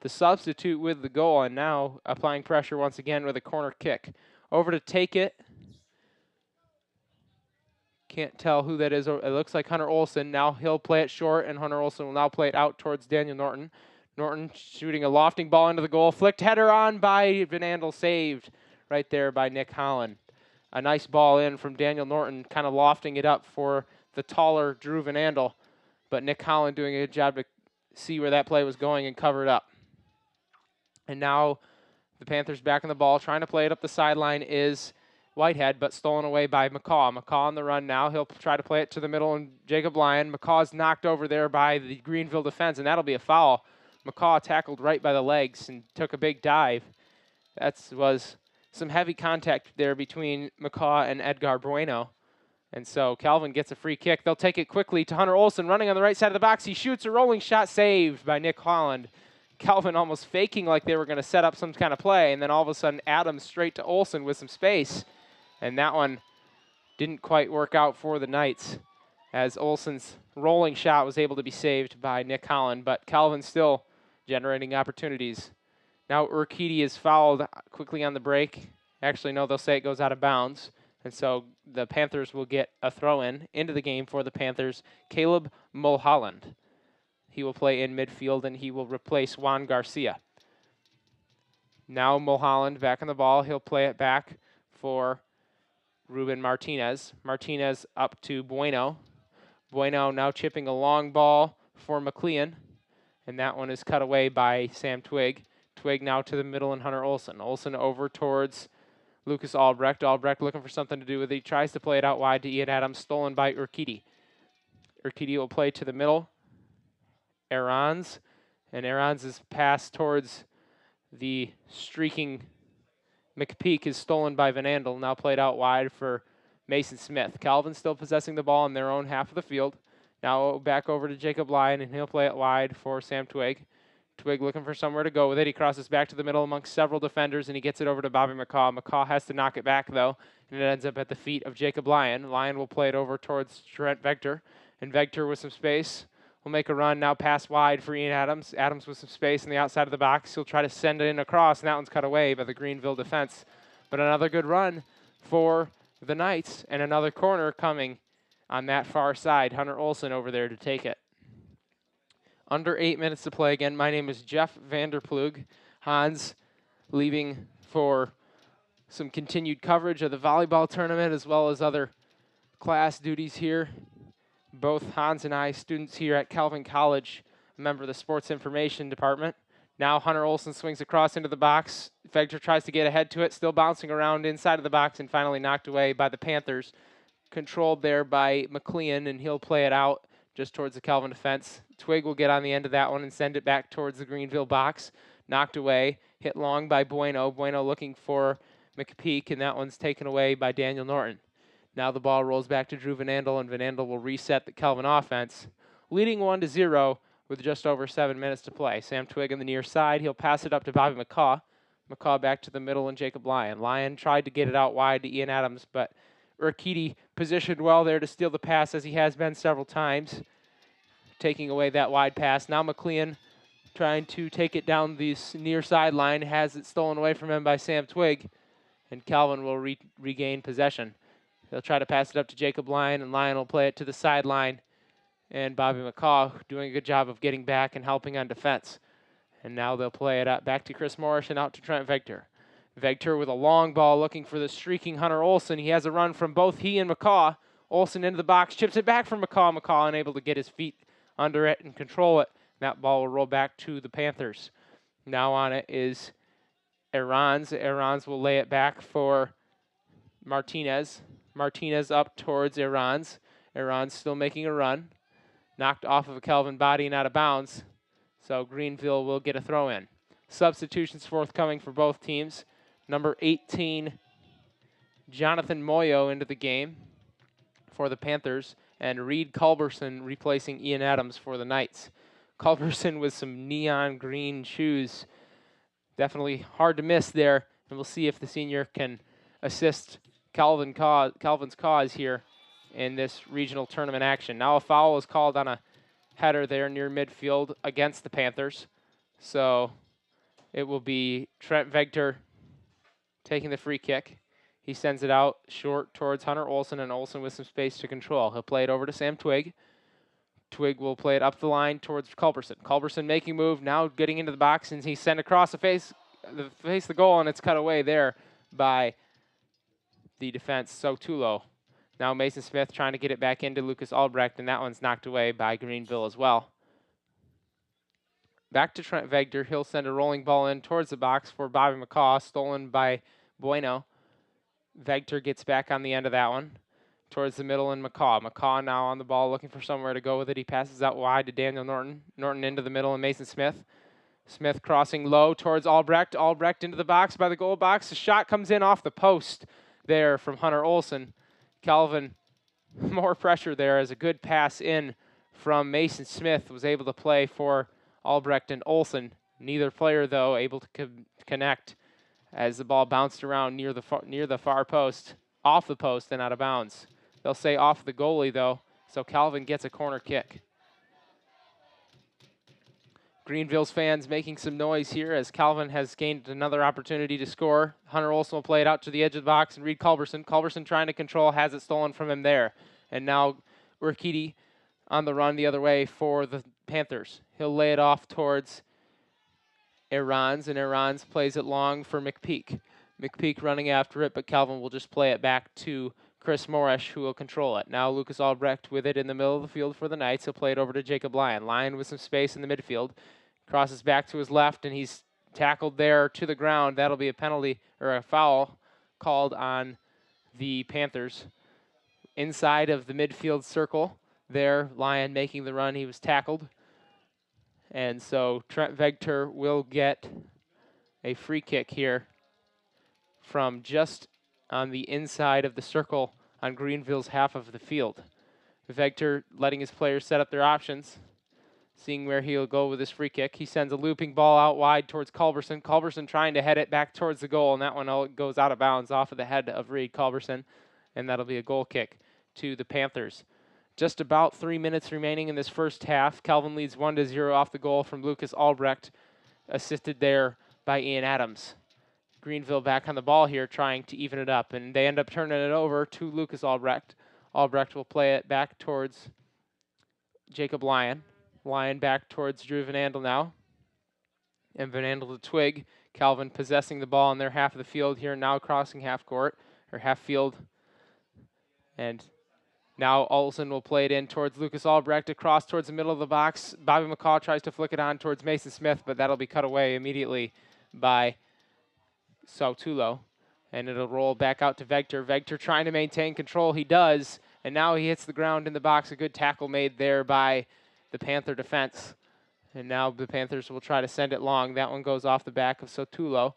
the substitute with the goal, and now applying pressure once again with a corner kick. Over to take it. Can't tell who that is. It looks like Hunter Olson. Now he'll play it short, and Hunter Olson will now play it out towards Daniel Norton. Norton shooting a lofting ball into the goal. Flicked header on by Van Andel, saved right there by Nick Holland. A nice ball in from Daniel Norton, kind of lofting it up for the taller Drew Van Andel. But Nick Holland doing a good job to see where that play was going and cover it up. And now the Panthers back on the ball, trying to play it up the sideline is Whitehead, but stolen away by McCaw. McCaw on the run now. He'll try to play it to the middle, and Jacob Lyon. McCaw's knocked over there by the Greenville defense, and that'll be a foul. McCaw tackled right by the legs and took a big dive. That was some heavy contact there between McCaw and Edgar Bueno. And so Calvin gets a free kick. They'll take it quickly to Hunter Olson, running on the right side of the box. He shoots a rolling shot, saved by Nick Holland. Calvin almost faking like they were going to set up some kind of play, and then all of a sudden Adams straight to Olson with some space. And that one didn't quite work out for the Knights, as Olson's rolling shot was able to be saved by Nick Holland, but Calvin still generating opportunities. Now Urquidy is fouled quickly on the break. Actually, no, they'll say it goes out of bounds. And so the Panthers will get a throw-in into the game for the Panthers. Caleb Mulholland. He will play in midfield, and he will replace Juan Garcia. Now Mulholland back on the ball. He'll play it back for Ruben Martinez. Martinez up to Bueno. Bueno now chipping a long ball for McLean, and that one is cut away by Sam Twig. Twig now to the middle, and Hunter Olson. Olson over towards Lucas Albrecht. Albrecht looking for something to do with it. He tries to play it out wide to Ian Adams, stolen by Urquidy. Urquidy will play to the middle. Arons, and Arons' pass towards the streaking McPeak is stolen by Van Andel, now played out wide for Mason Smith. Calvin still possessing the ball in their own half of the field. Now back over to Jacob Lyon, and he'll play it wide for Sam Twig. Twig looking for somewhere to go with it. He crosses back to the middle amongst several defenders, and he gets it over to Bobby McCaw. McCaw has to knock it back, though, and it ends up at the feet of Jacob Lyon. Lyon will play it over towards Trent Vector, and Vector with some space will make a run, now pass wide for Ian Adams. Adams with some space on the outside of the box. He'll try to send it in across, and that one's cut away by the Greenville defense. But another good run for the Knights, and another corner coming on that far side. Hunter Olson over there to take it. Under 8 minutes to play again. My name is Jeff Vanderplug. Hans leaving for some continued coverage of the volleyball tournament as well as other class duties here. Both Hans and I, students here at Calvin College, a member of the Sports Information Department. Now Hunter Olson swings across into the box. Vector tries to get ahead to it, still bouncing around inside of the box, and finally knocked away by the Panthers. Controlled there by McLean, and he'll play it out just towards the Calvin defense. Twig will get on the end of that one and send it back towards the Greenville box. Knocked away, hit long by Bueno. Bueno looking for McPeak, and that one's taken away by Daniel Norton. Now the ball rolls back to Drew Van Andel, and Van Andel will reset the Calvin offense, leading 1-0 with just over 7 minutes to play. Sam Twig on the near side. He'll pass it up to Bobby McCaw. McCaw back to the middle, and Jacob Lyon. Lyon tried to get it out wide to Ian Adams, but Urquidy positioned well there to steal the pass, as he has been several times, taking away that wide pass. Now McLean trying to take it down the near sideline, has it stolen away from him by Sam Twig, and Calvin will regain possession. They'll try to pass it up to Jacob Lyon, and Lyon will play it to the sideline. And Bobby McCaw doing a good job of getting back and helping on defense. And now they'll play it up back to Chris Morris and out to Trent Vector. Vector with a long ball looking for the streaking Hunter Olson. He has a run from both he and McCaw. Olson into the box, chips it back from McCaw. McCaw unable to get his feet under it and control it. That ball will roll back to the Panthers. Now on it is Arons. Arons will lay it back for Martinez. Martinez up towards Iran's. Iran's still making a run. Knocked off of a Calvin body and out of bounds. So Greenville will get a throw in. Substitutions forthcoming for both teams. Number 18, Jonathan Moyo into the game for the Panthers, and Reed Culberson replacing Ian Adams for the Knights. Culberson with some neon green shoes. Definitely hard to miss there, and we'll see if the senior can assist Calvin's cause here in this regional tournament action. Now a foul is called on a header there near midfield against the Panthers. So it will be Trent Vegter taking the free kick. He sends it out short towards Hunter Olson, and Olson with some space to control. He'll play it over to Sam Twig. Twig will play it up the line towards Culberson. Culberson making move, now getting into the box, and he's sent across the face of the goal, and it's cut away there by the defense, Sotulo. Now Mason Smith trying to get it back into Lucas Albrecht, and that one's knocked away by Greenville as well. Back to Trent Vegter. He'll send a rolling ball in towards the box for Bobby McCaw, stolen by Bueno. Vegter gets back on the end of that one towards the middle, and McCaw. McCaw now on the ball looking for somewhere to go with it. He passes out wide to Daniel Norton. Norton into the middle, and Mason Smith. Smith crossing low towards Albrecht. Albrecht into the box by the goal box. The shot comes in off the post there from Hunter Olson. Calvin, more pressure there as a good pass in from Mason Smith was able to play for Albrecht and Olson. Neither player, though, able to connect as the ball bounced around near the far post, off the post and out of bounds. They'll say off the goalie, though, so Calvin gets a corner kick. Greenville's fans making some noise here as Calvin has gained another opportunity to score. Hunter Olson will play it out to the edge of the box and Reed Culberson. Culberson trying to control, has it stolen from him there. And now Urquidi on the run the other way for the Panthers. He'll lay it off towards Arons, and Arons plays it long for McPeak. McPeak running after it, but Calvin will just play it back to Chris Morish, who will control it. Now Lucas Albrecht with it in the middle of the field for the Knights. He'll play it over to Jacob Lyon. Lyon with some space in the midfield. Crosses back to his left, and he's tackled there to the ground. That'll be a penalty or a foul called on the Panthers. Inside of the midfield circle there, Lyon making the run. He was tackled. And so Trent Vegter will get a free kick here from just on the inside of the circle on Greenville's half of the field. Vegter letting his players set up their options, seeing where he'll go with his free kick. He sends a looping ball out wide towards Culberson. Culberson trying to head it back towards the goal, and that one goes out of bounds off of the head of Reed Culberson, and that'll be a goal kick to the Panthers. Just about 3 minutes remaining in this first half. Calvin leads 1-0 off the goal from Lucas Albrecht, assisted there by Ian Adams. Greenville back on the ball here, trying to even it up, and they end up turning it over to Lucas Albrecht. Albrecht will play it back towards Jacob Lyon. Lyon back towards Drew Van Andel now. And Van Andel to Twig. Calvin possessing the ball in their half of the field here, now crossing half court, or half field. And now Olsen will play it in towards Lucas Albrecht, across towards the middle of the box. Bobby McCaw tries to flick it on towards Mason Smith, but that'll be cut away immediately by Sautulo. And it'll roll back out to Vegter. Vegter trying to maintain control. He does. And now he hits the ground in the box. A good tackle made there by the Panther defense. And now the Panthers will try to send it long. That one goes off the back of Sautulo.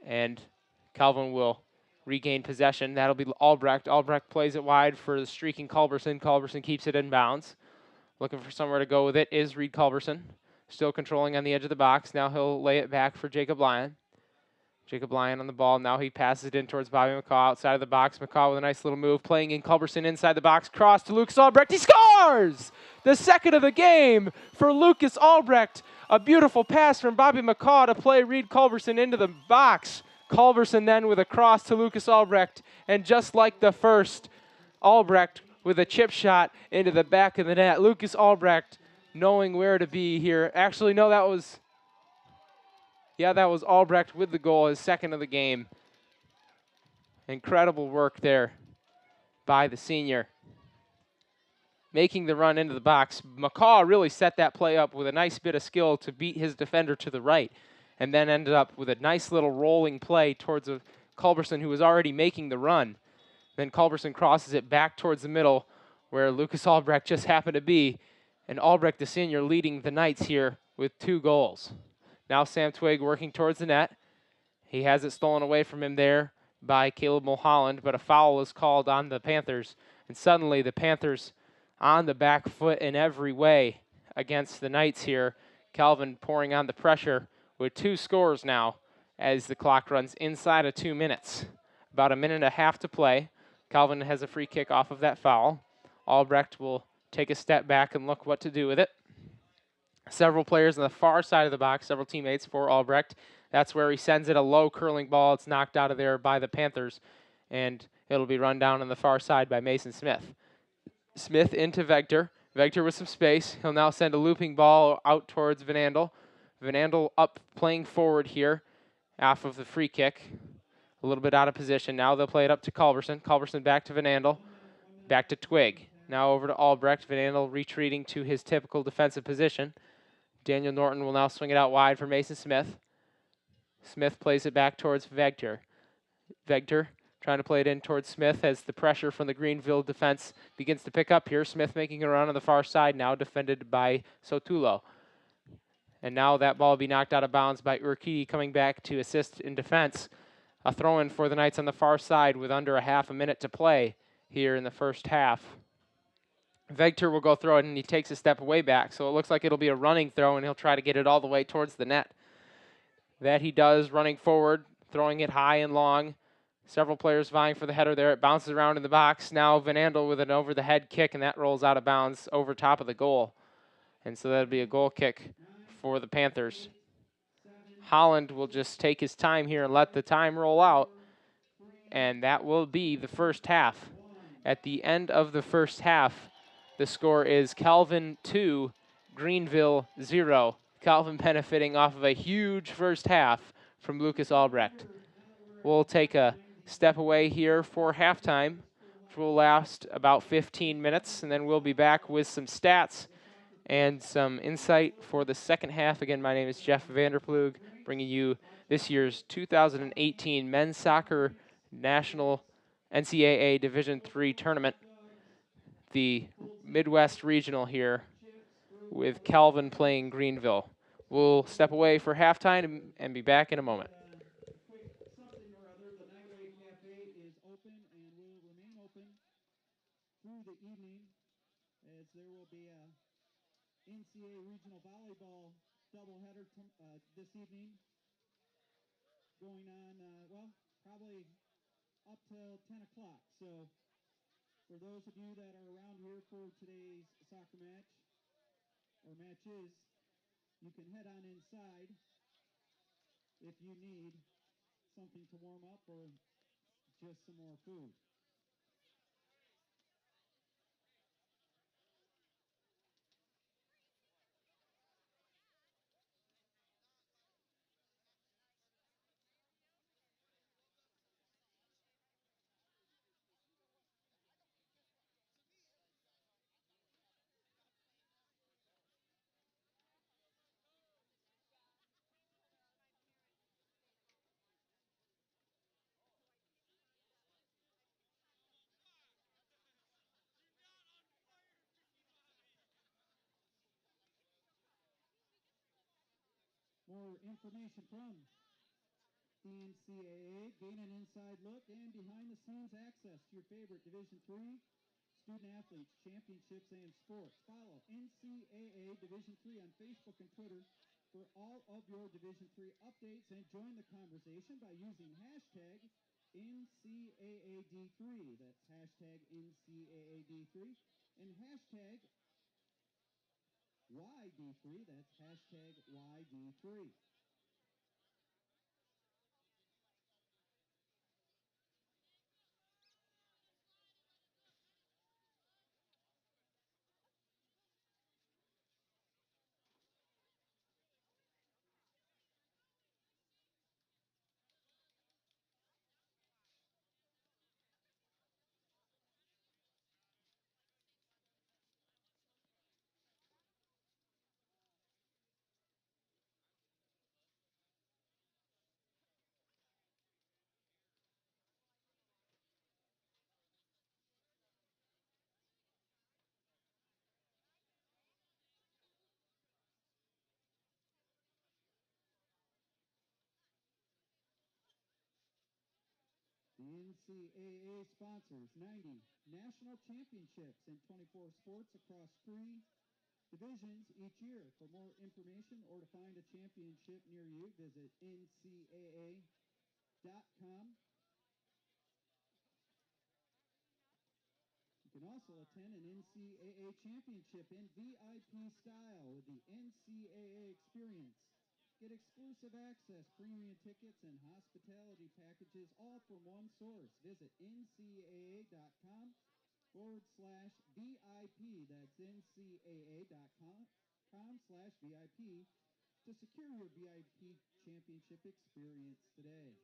And Calvin will regain possession. That'll be Albrecht. Albrecht plays it wide for the streaking Culberson. Culberson keeps it in bounds. Looking for somewhere to go with it is Reed Culberson. Still controlling on the edge of the box. Now he'll lay it back for Jacob Lyon. Jacob Lyon on the ball. Now he passes it in towards Bobby McCaw outside of the box. McCaw with a nice little move. Playing in Culberson inside the box. Cross to Lucas Albrecht. He scores! The second of the game for Lucas Albrecht. A beautiful pass from Bobby McCaw to play Reed Culberson into the box. Culberson then with a cross to Lucas Albrecht. And just like the first, Albrecht with a chip shot into the back of the net. Lucas Albrecht knowing where to be here. Actually, no, that was Albrecht with the goal, his second of the game. Incredible work there by the senior. Making the run into the box. McCaw really set that play up with a nice bit of skill to beat his defender to the right, and then ended up with a nice little rolling play towards Culberson, who was already making the run. Then Culberson crosses it back towards the middle where Lucas Albrecht just happened to be. And Albrecht, the senior, leading the Knights here with 2 goals. Now Sam Twig working towards the net. He has it stolen away from him there by Caleb Mulholland, but a foul is called on the Panthers. And suddenly the Panthers on the back foot in every way against the Knights here. Calvin pouring on the pressure with 2 scores now as the clock runs inside of 2 minutes. About a minute and a half to play. Calvin has a free kick off of that foul. Albrecht will take a step back and look what to do with it. Several players on the far side of the box, several teammates for Albrecht. That's where he sends it, a low curling ball. It's knocked out of there by the Panthers, and it'll be run down on the far side by Mason Smith. Smith into Vector. Vector with some space. He'll now send a looping ball out towards Van Andel. Van Andel up playing forward here off of the free kick. A little bit out of position. Now they'll play it up to Culberson. Culberson back to Van Andel. Back to Twig. Now over to Albrecht. Van Andel retreating to his typical defensive position. Daniel Norton will now swing it out wide for Mason Smith. Smith plays it back towards Vector. Vector trying to play it in towards Smith as the pressure from the Greenville defense begins to pick up here. Smith making a run on the far side, now defended by Sotulo. And now that ball will be knocked out of bounds by Urquidy coming back to assist in defense. A throw-in for the Knights on the far side with under a half a minute to play here in the first half. Vector will go throw it, and he takes a step away back, so it looks like it'll be a running throw, and he'll try to get it all the way towards the net. That he does, running forward, throwing it high and long. Several players vying for the header there. It bounces around in the box. Now Van Andel with an over-the-head kick, and that rolls out of bounds over top of the goal. And so that'll be a goal kick for the Panthers. Holland will just take his time here and let the time roll out, and that will be the first half. At the end of the first half, the score is Calvin 2, Greenville 0. Calvin benefiting off of a huge first half from Lucas Albrecht. We'll take a step away here for halftime, which will last about 15 minutes, and then we'll be back with some stats and some insight for the second half. Again, my name is Jeff Vanderplug, bringing you this year's 2018 Men's Soccer National NCAA Division III Tournament, the Midwest Regional here, with Calvin playing Greenville. We'll step away for halftime and be back in a moment.
Something or other, the Nightway Cafe is open and will remain open through the evening, as there will be a NCAA regional volleyball doubleheader this evening going on, well, probably up till 10 o'clock. So for those of you that are around here for today's soccer match or matches, you can head on inside if you need something to warm up or just some more food. More information from the NCAA, gain an inside look and behind-the-scenes access to your favorite Division III student athletes, championships, and sports. Follow NCAA Division III on Facebook and Twitter for all of your Division III updates, and join the conversation by using hashtag NCAAD3. That's hashtag NCAAD3 and hashtag YD3. That's hashtag YD3. NCAA sponsors 90 national championships in 24 sports across 3 divisions each year. For more information or to find a championship near you, visit ncaa.com. You can also attend an NCAA championship in VIP style with the NCAA Experience. Get exclusive access, premium tickets, and hospitality packages all from one source. Visit ncaa.com/VIP. That's ncaa.com/VIP to secure your VIP championship experience today.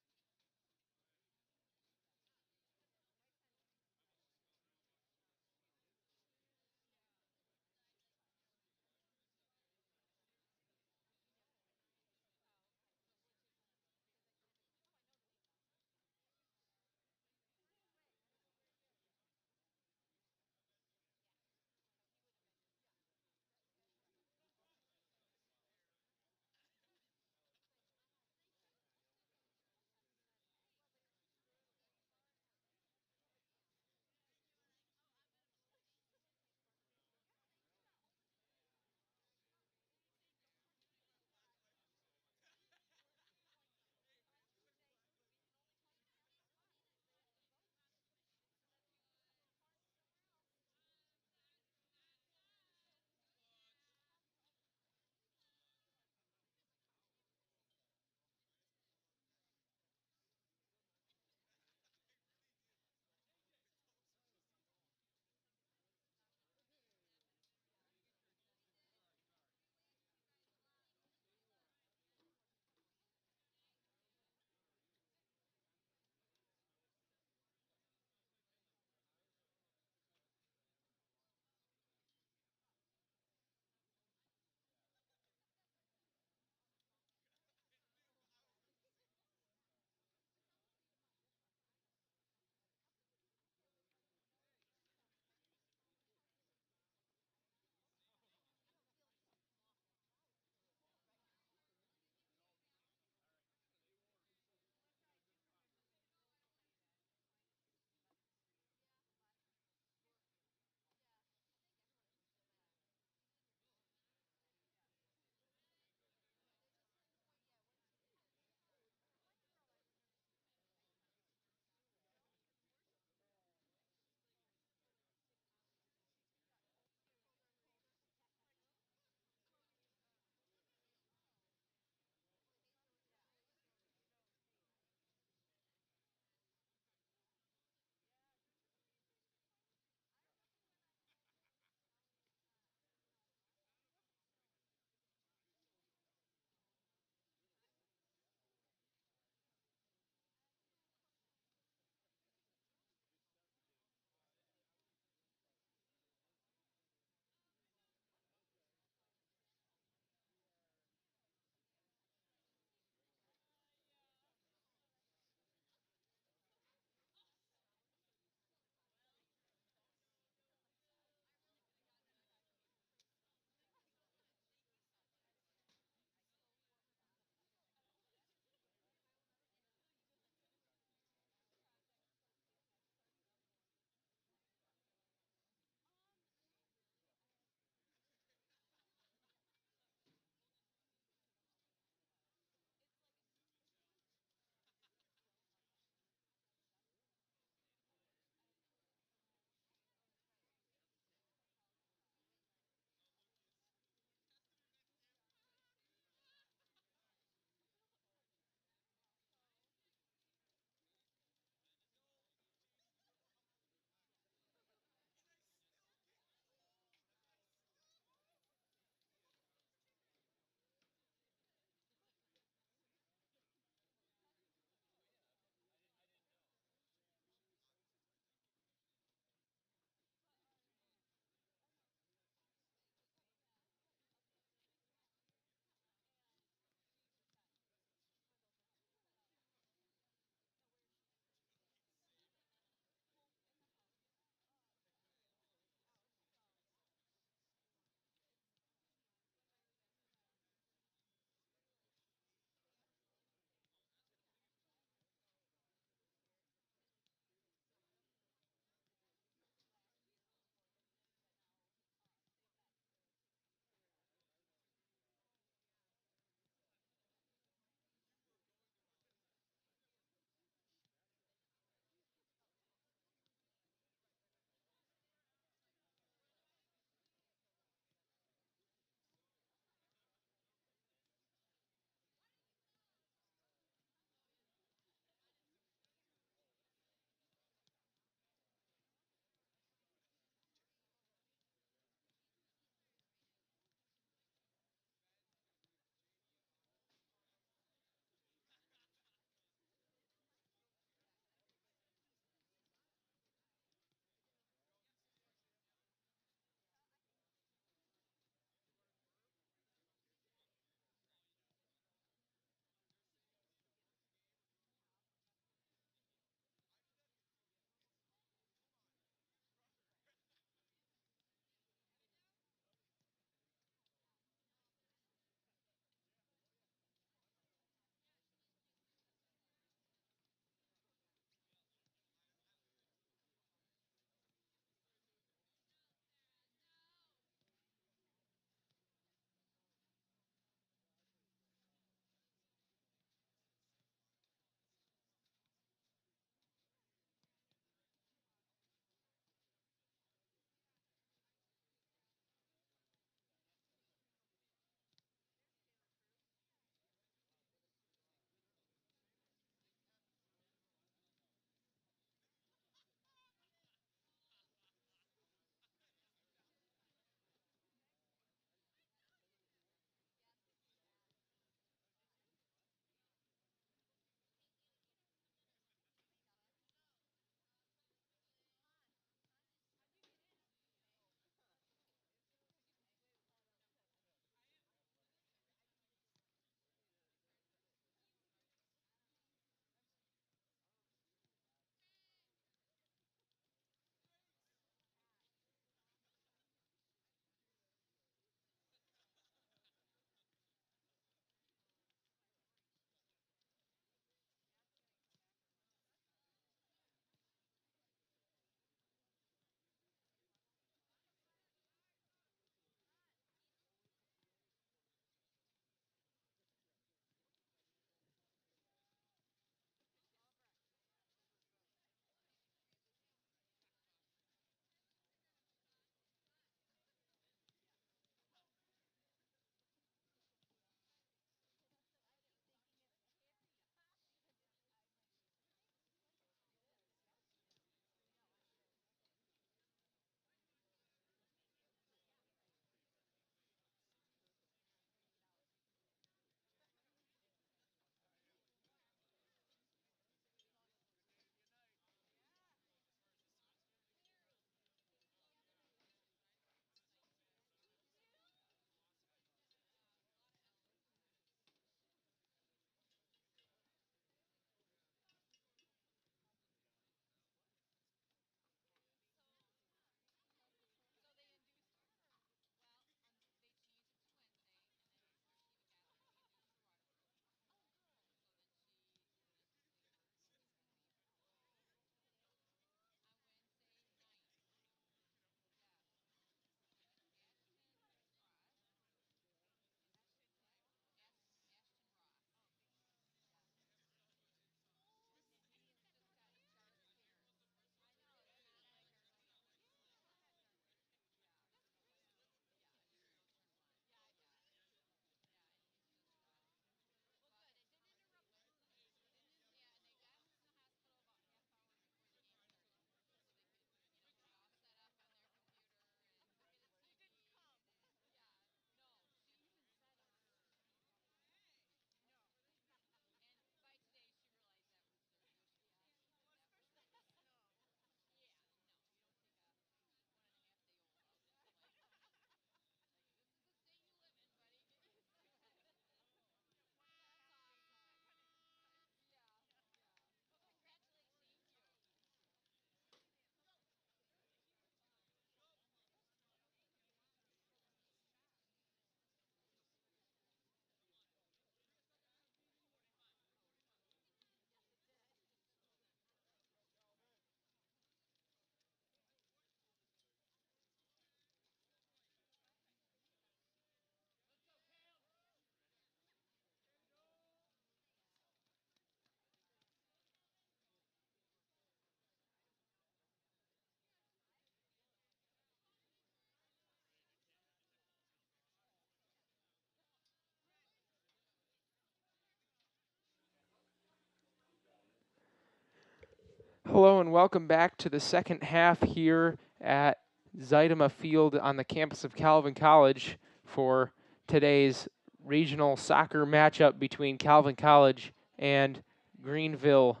Hello and welcome back to the second half here at Zeidema Field on the campus of Calvin College for today's regional soccer matchup between Calvin College and Greenville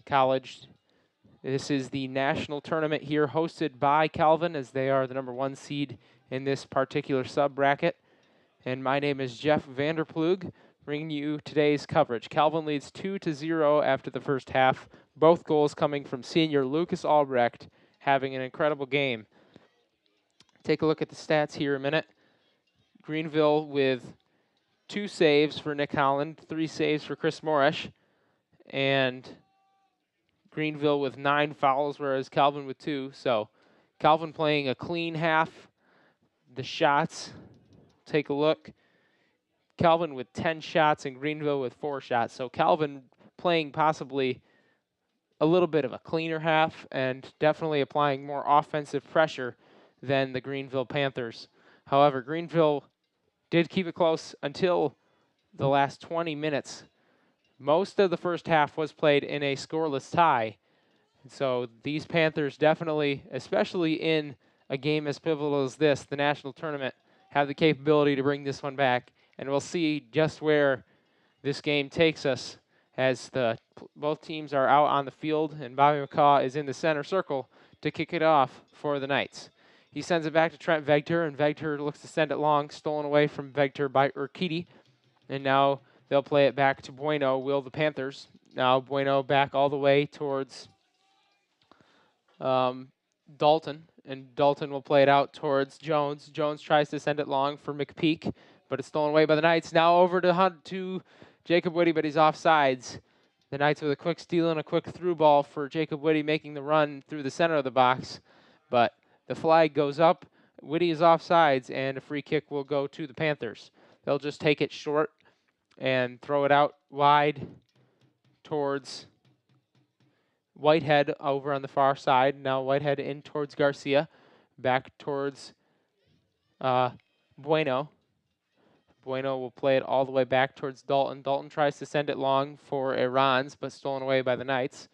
College. This is the national tournament here hosted by Calvin, as they are the #1 seed in this particular sub-bracket. And my name is Jeff Vanderplug, bringing you today's coverage. Calvin leads 2-0 after the first half, both goals coming from senior Lucas Albrecht, having an incredible game. Take a look at the stats here a minute. Greenville with 2 saves for Nick Holland, 3 saves for Chris Morish, and Greenville with 9 fouls, whereas Calvin with 2. So Calvin playing a clean half. The shots, take a look. Calvin with 10 shots and Greenville with 4 shots. So Calvin playing possibly a little bit of a cleaner half and definitely applying more offensive pressure than the Greenville Panthers. However, Greenville did keep it close until the last 20 minutes. Most of the first half was played in a scoreless tie. So these Panthers definitely, especially in a game as pivotal as this, the national tournament, have the capability to bring this one back. And we'll see just where this game takes us as both teams are out on the field, and Bobby McCaw is in the center circle to kick it off for the Knights. He sends it back to Trent Vegter, and Vegter looks to send it long, stolen away from Vegter by Urquidy. And now they'll play it back to Bueno, will the Panthers. Now Bueno back all the way towards Dalton, and Dalton will play it out towards Jones. Jones tries to send it long for McPeak, but it's stolen away by the Knights. Now over to Jacob Whitty, but he's offsides. The Knights with a quick steal and a quick through ball for Jacob Whitty, making the run through the center of the box. But the flag goes up. Whitty is offsides, and a free kick will go to the Panthers. They'll just take it short and throw it out wide towards Whitehead over on the far side. Now Whitehead in towards Garcia. Back towards Bueno. Bueno will play it all the way back towards Dalton. Dalton tries to send it long for Iran's, but stolen away by the Knights.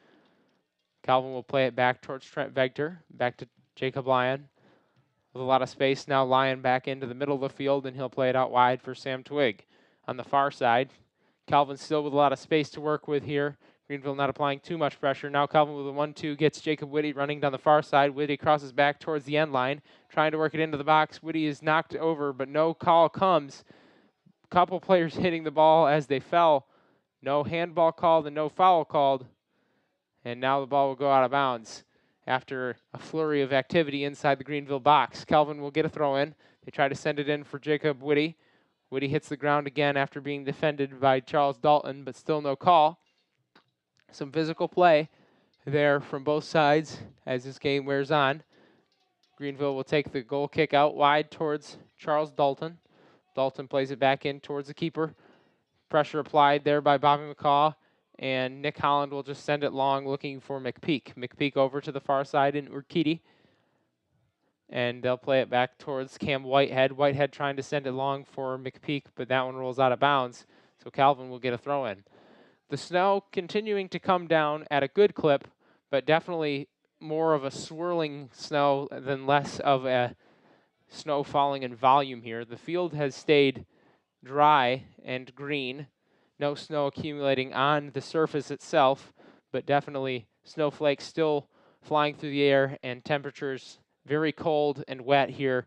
Calvin will play it back towards Trent Vegter. Back to Jacob Lyon. With a lot of space now, Lyon back into the middle of the field, and he'll play it out wide for Sam Twig. On the far side, Calvin still with a lot of space to work with here. Greenville not applying too much pressure. Now Calvin with a 1-2 gets Jacob Whitty running down the far side. Whitty crosses back towards the end line, trying to work it into the box. Whitty is knocked over, but no call comes. Couple players hitting the ball as they fell. No handball called and no foul called. And now the ball will go out of bounds after a flurry of activity inside the Greenville box. Calvin will get a throw in. They try to send it in for Jacob Whitty. Whitty hits the ground again after being defended by Charles Dalton, but still no call. Some physical play there from both sides as this game wears on. Greenville will take the goal kick out wide towards Charles Dalton. Dalton plays it back in towards the keeper. Pressure applied there by Bobby McCaw, and Nick Holland will just send it long looking for McPeak. McPeak over to the far side in Urquidy. And they'll play it back towards Cam Whitehead. Whitehead trying to send it long for McPeak, but that one rolls out of bounds. So Calvin will get a throw in. The snow continuing to come down at a good clip, but definitely more of a swirling snow than less of a snow falling in volume here. The field has stayed dry and green. No snow accumulating on the surface itself, but definitely snowflakes still flying through the air and temperatures very cold and wet here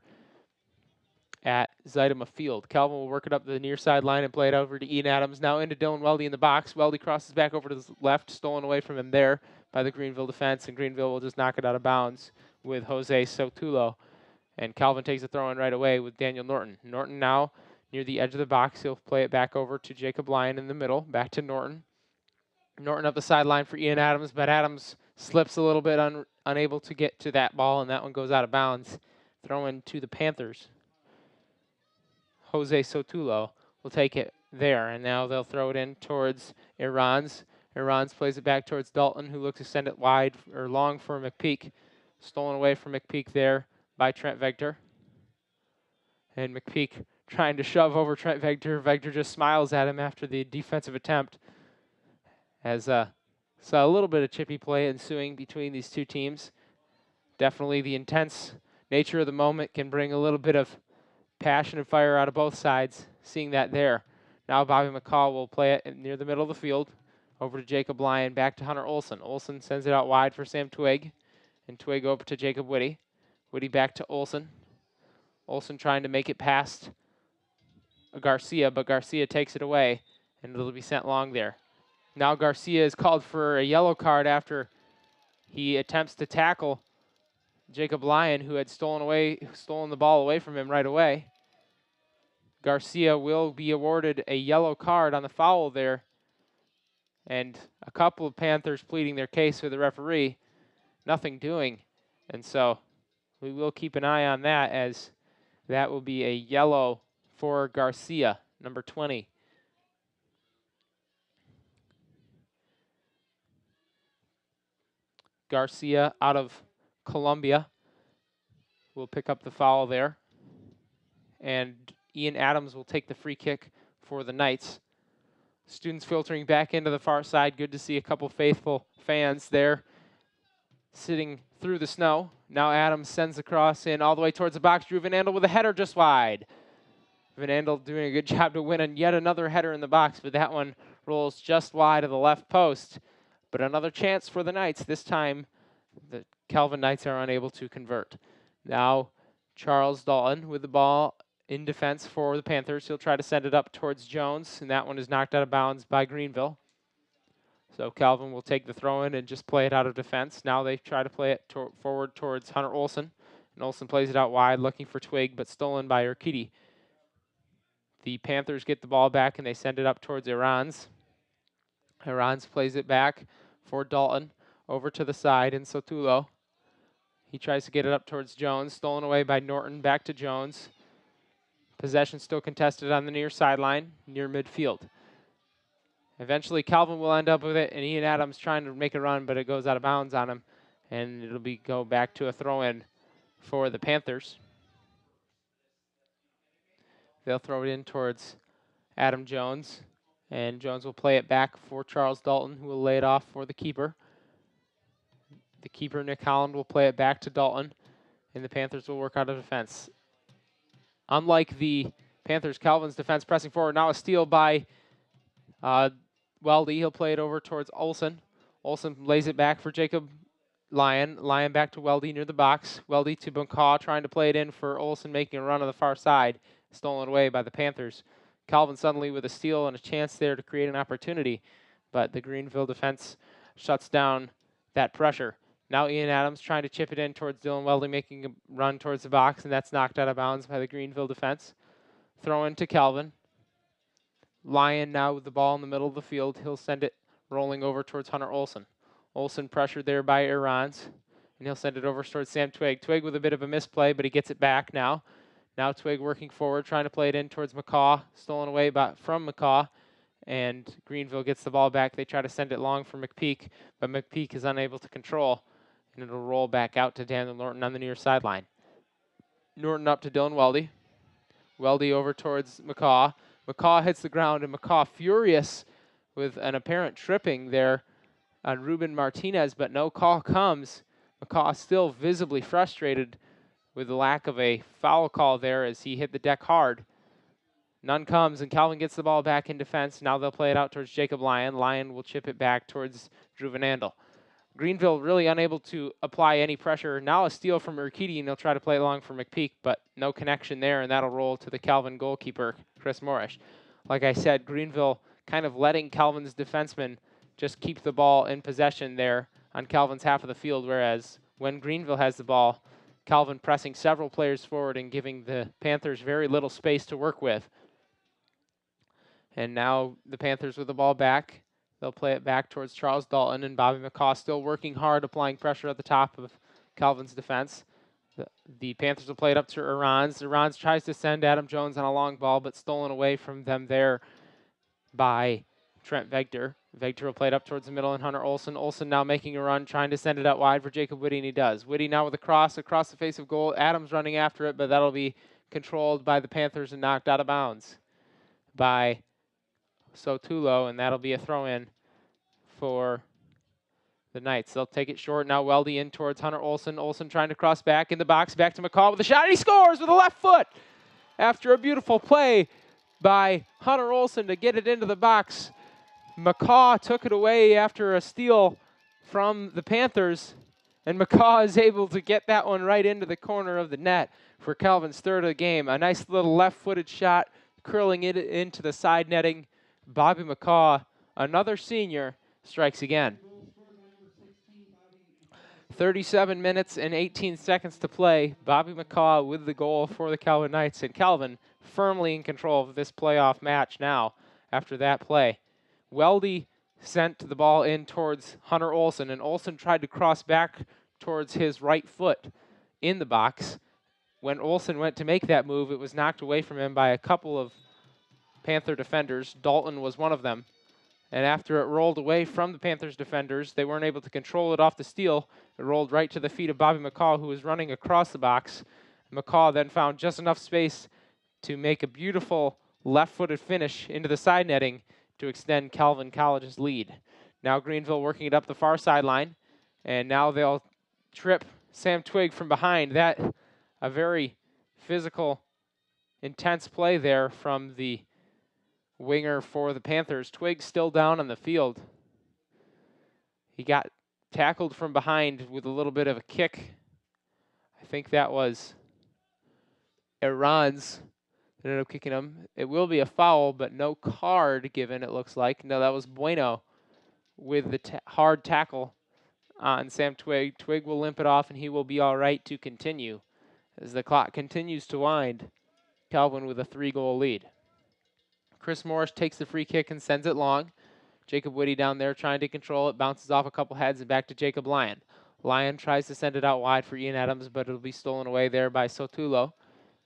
at Zeidema Field. Calvin will work it up the near sideline and play it over to Ian Adams. Now into Dylan Weldy in the box. Weldy crosses back over to the left, stolen away from him there by the Greenville defense, and Greenville will just knock it out of bounds with Jose Sotulo. And Calvin takes a throw in right away with Daniel Norton. Norton now near the edge of the box. He'll play it back over to Jacob Lyon in the middle. Back to Norton. Norton up the sideline for Ian Adams, but Adams slips a little bit, unable to get to that ball, and that one goes out of bounds. Throw in to the Panthers. Jose Sotulo will take it there, and now they'll throw it in towards Iran's. Iran's plays it back towards Dalton, who looks to send it wide or long for McPeak. Stolen away from McPeak there by Trent Vegter. And McPeak trying to shove over Trent Vegter. Vegter just smiles at him after the defensive attempt as So a little bit of chippy play ensuing between these two teams. Definitely the intense nature of the moment can bring a little bit of passion and fire out of both sides. Seeing that there. Now Bobby McCall will play it near the middle of the field. Over to Jacob Lyon, back to Hunter Olson. Olson sends it out wide for Sam Twig. And Twig over to Jacob Whitty. Whitty back to Olson. Olson trying to make it past Garcia, but Garcia takes it away, and it'll be sent long there. Now Garcia is called for a yellow card after he attempts to tackle Jacob Lyon, who had stolen the ball away from him right away. Garcia will be awarded a yellow card on the foul there, and a couple of Panthers pleading their case with the referee, nothing doing, and so we will keep an eye on that, as that will be a yellow for Garcia, number 20. Garcia out of Columbia will pick up the foul there. And Ian Adams will take the free kick for the Knights. Students filtering back into the far side. Good to see a couple faithful fans there sitting through the snow. Now Adams sends the cross in all the way towards the box. Drew Van Andel with a header just wide. Van Andel doing a good job to win yet another header in the box, but that one rolls just wide of the left post. But another chance for the Knights. This time, the Calvin Knights are unable to convert. Now, Charles Dalton with the ball in defense for the Panthers. He'll try to send it up towards Jones, and that one is knocked out of bounds by Greenville. So Calvin will take the throw in and just play it out of defense. Now they try to play it forward towards Hunter Olson, and Olson plays it out wide, looking for Twig, but stolen by Urquidy. The Panthers get the ball back, and they send it up towards Irans. Irans plays it back for Dalton, over to the side in Sotulo. He tries to get it up towards Jones, stolen away by Norton, back to Jones. Possession still contested on the near sideline, near midfield. Eventually, Calvin will end up with it, and Ian Adams trying to make a run, but it goes out of bounds on him, and it'll go back to a throw-in for the Panthers. They'll throw it in towards Adam Jones, and Jones will play it back for Charles Dalton, who will lay it off for the keeper. The keeper, Nick Holland, will play it back to Dalton, and the Panthers will work out of defense. Unlike the Panthers, Calvin's defense pressing forward. Now a steal by Weldy. He'll play it over towards Olson. Olson lays it back for Jacob Lyon. Lyon back to Weldy near the box. Weldy to Buncaw, trying to play it in for Olson, making a run on the far side. Stolen away by the Panthers. Calvin suddenly with a steal and a chance there to create an opportunity, but the Greenville defense shuts down that pressure. Now Ian Adams trying to chip it in towards Dylan Weldy, making a run towards the box, and that's knocked out of bounds by the Greenville defense. Throw in to Calvin. Lyon now with the ball in the middle of the field. He'll send it rolling over towards Hunter Olson. Olson pressured there by Irans, and he'll send it over towards Sam Twig. Twig with a bit of a misplay, but he gets it back now. Now Twig working forward, trying to play it in towards McCaw. Stolen away from McCaw, and Greenville gets the ball back. They try to send it long for McPeak, but McPeak is unable to control, and it'll roll back out to Daniel Norton on the near sideline. Norton up to Dylan Weldy. Weldy over towards McCaw. McCaw hits the ground, and McCaw furious with an apparent tripping there on Ruben Martinez, but no call comes. McCaw still visibly frustrated with the lack of a foul call there as he hit the deck hard. None comes, and Calvin gets the ball back in defense. Now they'll play it out towards Jacob Lyon. Lyon will chip it back towards Drew Van Andel. Greenville really unable to apply any pressure. Now a steal from Urquidy, and they'll try to play along for McPeak, but no connection there, and that'll roll to the Calvin goalkeeper, Chris Morrish. Like I said, Greenville kind of letting Calvin's defensemen just keep the ball in possession there on Calvin's half of the field, whereas when Greenville has the ball, Calvin pressing several players forward and giving the Panthers very little space to work with. And now the Panthers with the ball back. They'll play it back towards Charles Dalton, and Bobby McCaw still working hard, applying pressure at the top of Calvin's defense. The Panthers will play it up to Irans. Irans tries to send Adam Jones on a long ball, but stolen away from them there by Trent Vegter. Vegter will play it up towards the middle, and Hunter Olson. Olson now making a run, trying to send it out wide for Jacob Whitty, and he does. Whitty now with a cross across the face of goal. Adams running after it, but that'll be controlled by the Panthers and knocked out of bounds by Sotulo, and that'll be a throw-in for the Knights. They'll take it short. Now Weldy in towards Hunter Olson. Olson trying to cross back in the box. Back to McCall with a shot. And he scores with a left foot after a beautiful play by Hunter Olson to get it into the box. McCaw took it away after a steal from the Panthers, and McCaw is able to get that one right into the corner of the net for Calvin's third of the game. A nice little left-footed shot, curling it into the side netting. Bobby McCaw, another senior, strikes again. 37 minutes and 18 seconds to play. Bobby McCaw with the goal for the Calvin Knights, and Calvin firmly in control of this playoff match now after that play. Weldy sent the ball in towards Hunter Olson, and Olson tried to cross back towards his right foot in the box. When Olson went to make that move, it was knocked away from him by a couple of Panther defenders. Dalton was one of them. And after it rolled away from the Panthers defenders, they weren't able to control it off the steal. It rolled right to the feet of Bobby McCaw, who was running across the box. McCaw then found just enough space to make a beautiful left-footed finish into the side netting to extend Calvin College's lead. Now Greenville working it up the far sideline, and now they'll trip Sam Twig from behind. That a very physical, intense play there from the winger for the Panthers. Twig still down on the field. He got tackled from behind with a little bit of a kick. I think that was Iran's that ended up kicking him. It will be a foul, but no card given, it looks like. No, that was Bueno with the hard tackle on Sam Twig. Twig will limp it off, and he will be all right to continue as the clock continues to wind. Calvin with a 3-goal lead. Chris Morris takes the free kick and sends it long. Jacob Whitty down there trying to control it. Bounces off a couple heads and back to Jacob Lyon. Lyon tries to send it out wide for Ian Adams, but it'll be stolen away there by Sotulo.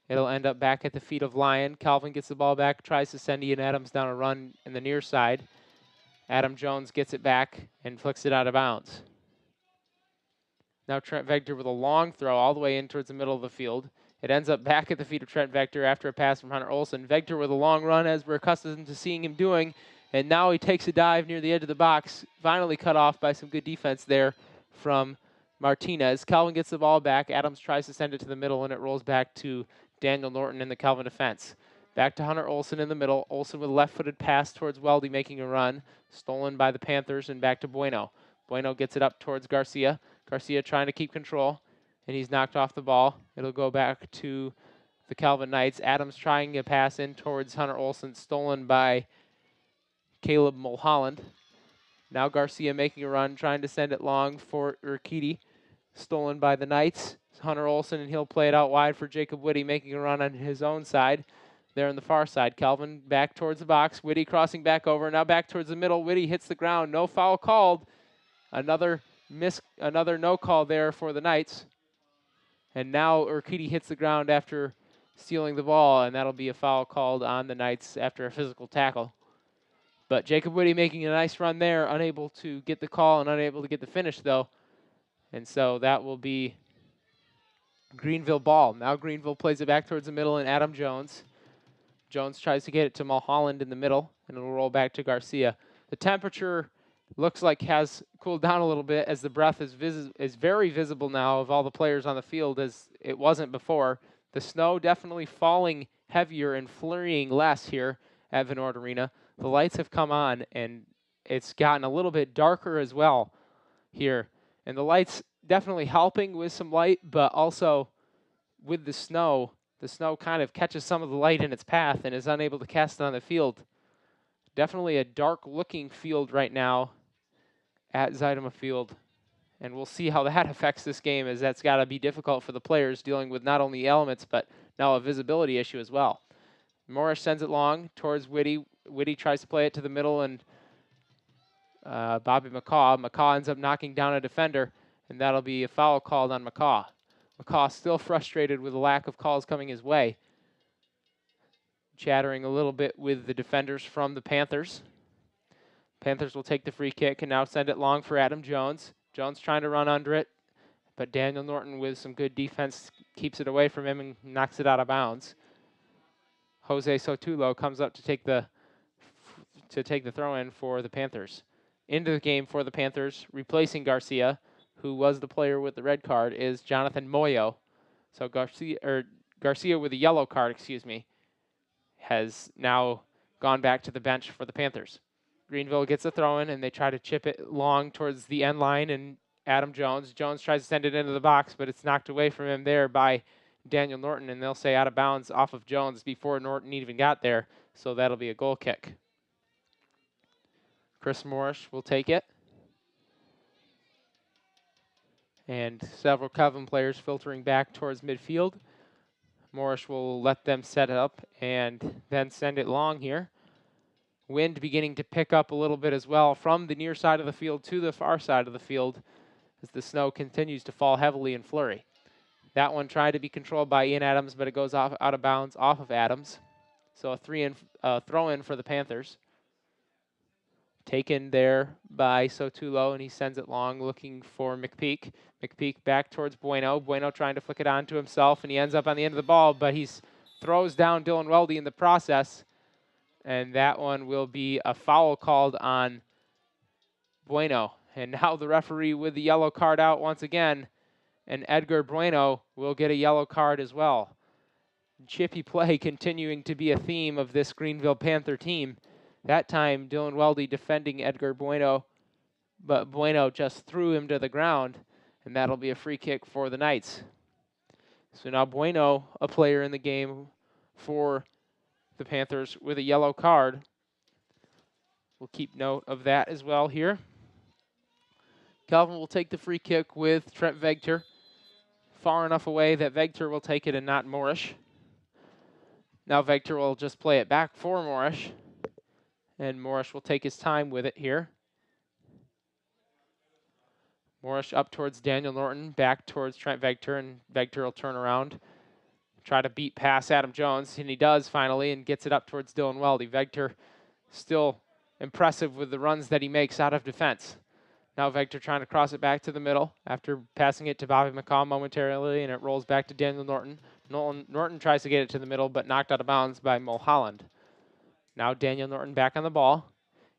It'll end up back at the feet of Lyon. Calvin gets the ball back, tries to send Ian Adams down a run in the near side. Adam Jones gets it back and flicks it out of bounds. Now Trent Vector with a long throw all the way in towards the middle of the field. It ends up back at the feet of Trent Vector after a pass from Hunter Olson. Vector with a long run, as we're accustomed to seeing him doing, and now he takes a dive near the edge of the box, finally cut off by some good defense there from Martinez. Calvin gets the ball back. Adams tries to send it to the middle, and it rolls back to Daniel Norton in the Calvin defense. Back to Hunter Olson in the middle. Olson with a left-footed pass towards Weldy, making a run. Stolen by the Panthers, and back to Bueno. Bueno gets it up towards Garcia. Garcia trying to keep control, and he's knocked off the ball. It'll go back to the Calvin Knights. Adams trying to pass in towards Hunter Olson, stolen by Caleb Mulholland. Now Garcia making a run, trying to send it long for Urquidy. Stolen by the Knights. Hunter Olson, and he'll play it out wide for Jacob Whitty, making a run on his own side. There on the far side. Calvin back towards the box. Whitty crossing back over. Now back towards the middle. Whitty hits the ground. No foul called. Another no call there for the Knights. And now Urquidy hits the ground after stealing the ball, and that'll be a foul called on the Knights after a physical tackle. But Jacob Whitty making a nice run there, unable to get the call and unable to get the finish, though. And so that will be Greenville ball. Now Greenville plays it back towards the middle, and Adam Jones. Jones tries to get it to Mulholland in the middle, and it'll roll back to Garcia. The temperature looks like has cooled down a little bit, as the breath is very visible now of all the players on the field, as it wasn't before. The snow definitely falling heavier and flurrying less here at Van Ord Arena. The lights have come on, and it's gotten a little bit darker as well here. And the lights definitely helping with some light, but also with the snow kind of catches some of the light in its path and is unable to cast it on the field. Definitely a dark-looking field right now at Zuidema Field, and we'll see how that affects this game, as that's got to be difficult for the players dealing with not only elements but now a visibility issue as well. Morris sends it long towards Whitty. Whitty tries to play it to the middle, and Bobby McCaw. McCaw ends up knocking down a defender, and that'll be a foul called on McCaw. McCaw still frustrated with the lack of calls coming his way. Chattering a little bit with the defenders from the Panthers. Panthers will take the free kick and now send it long for Adam Jones. Jones trying to run under it, but Daniel Norton with some good defense keeps it away from him and knocks it out of bounds. Jose Sotulo comes up to take the throw in for the Panthers. into the game for the Panthers, replacing Garcia, who was the player with the red card, is Jonathan Moyo. So Garcia with a yellow card, has now gone back to the bench for the Panthers. Greenville gets a throw in, and they try to chip it long towards the end line, and Adam Jones. Jones tries to send it into the box, but it's knocked away from him there by Daniel Norton, and they'll say out of bounds off of Jones before Norton even got there, so that'll be a goal kick. Chris Morris will take it. And several Calvin players filtering back towards midfield. Morris will let them set it up and then send it long here. Wind beginning to pick up a little bit as well from the near side of the field to the far side of the field as the snow continues to fall heavily in flurry. That one tried to be controlled by Ian Adams, but it goes out of bounds off of Adams. So a throw-in for the Panthers. Taken there by Sotulo, and he sends it long looking for McPeak. McPeak back towards Bueno. Bueno trying to flick it on to himself, and he ends up on the end of the ball, but he throws down Dylan Weldy in the process, and that one will be a foul called on Bueno. And now the referee with the yellow card out once again, and Edgar Bueno will get a yellow card as well. Chippy play continuing to be a theme of this Greenville Panther team. That time, Dylan Weldy defending Edgar Bueno, but Bueno just threw him to the ground, and that'll be a free kick for the Knights. So now Bueno, a player in the game for the Panthers with a yellow card. We'll keep note of that as well here. Calvin will take the free kick with Trent Vegter. Far enough away that Vegter will take it and not Morris. Now Vegter will just play it back for Morris. And Morris will take his time with it here. Morris up towards Daniel Norton, back towards Trent Vegter, and Vegter will turn around, try to beat past Adam Jones, and he does finally, and gets it up towards Dylan Weldy. Vegter still impressive with the runs that he makes out of defense. Now Vegter trying to cross it back to the middle after passing it to Bobby McCaw momentarily, and it rolls back to Daniel Norton. Norton tries to get it to the middle, but knocked out of bounds by Mulholland. Now Daniel Norton back on the ball.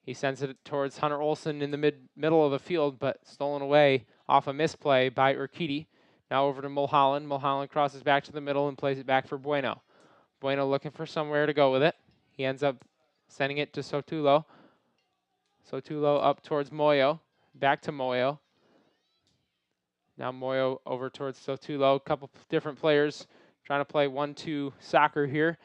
He sends it towards Hunter Olson in the middle of the field, but stolen away off a misplay by Urquidy. Now over to Mulholland. Mulholland crosses back to the middle and plays it back for Bueno. Bueno looking for somewhere to go with it. He ends up sending it to Sotulo. Sotulo up towards Moyo. Back to Moyo. Now Moyo over towards Sotulo. A couple different players trying to play 1-2 soccer here.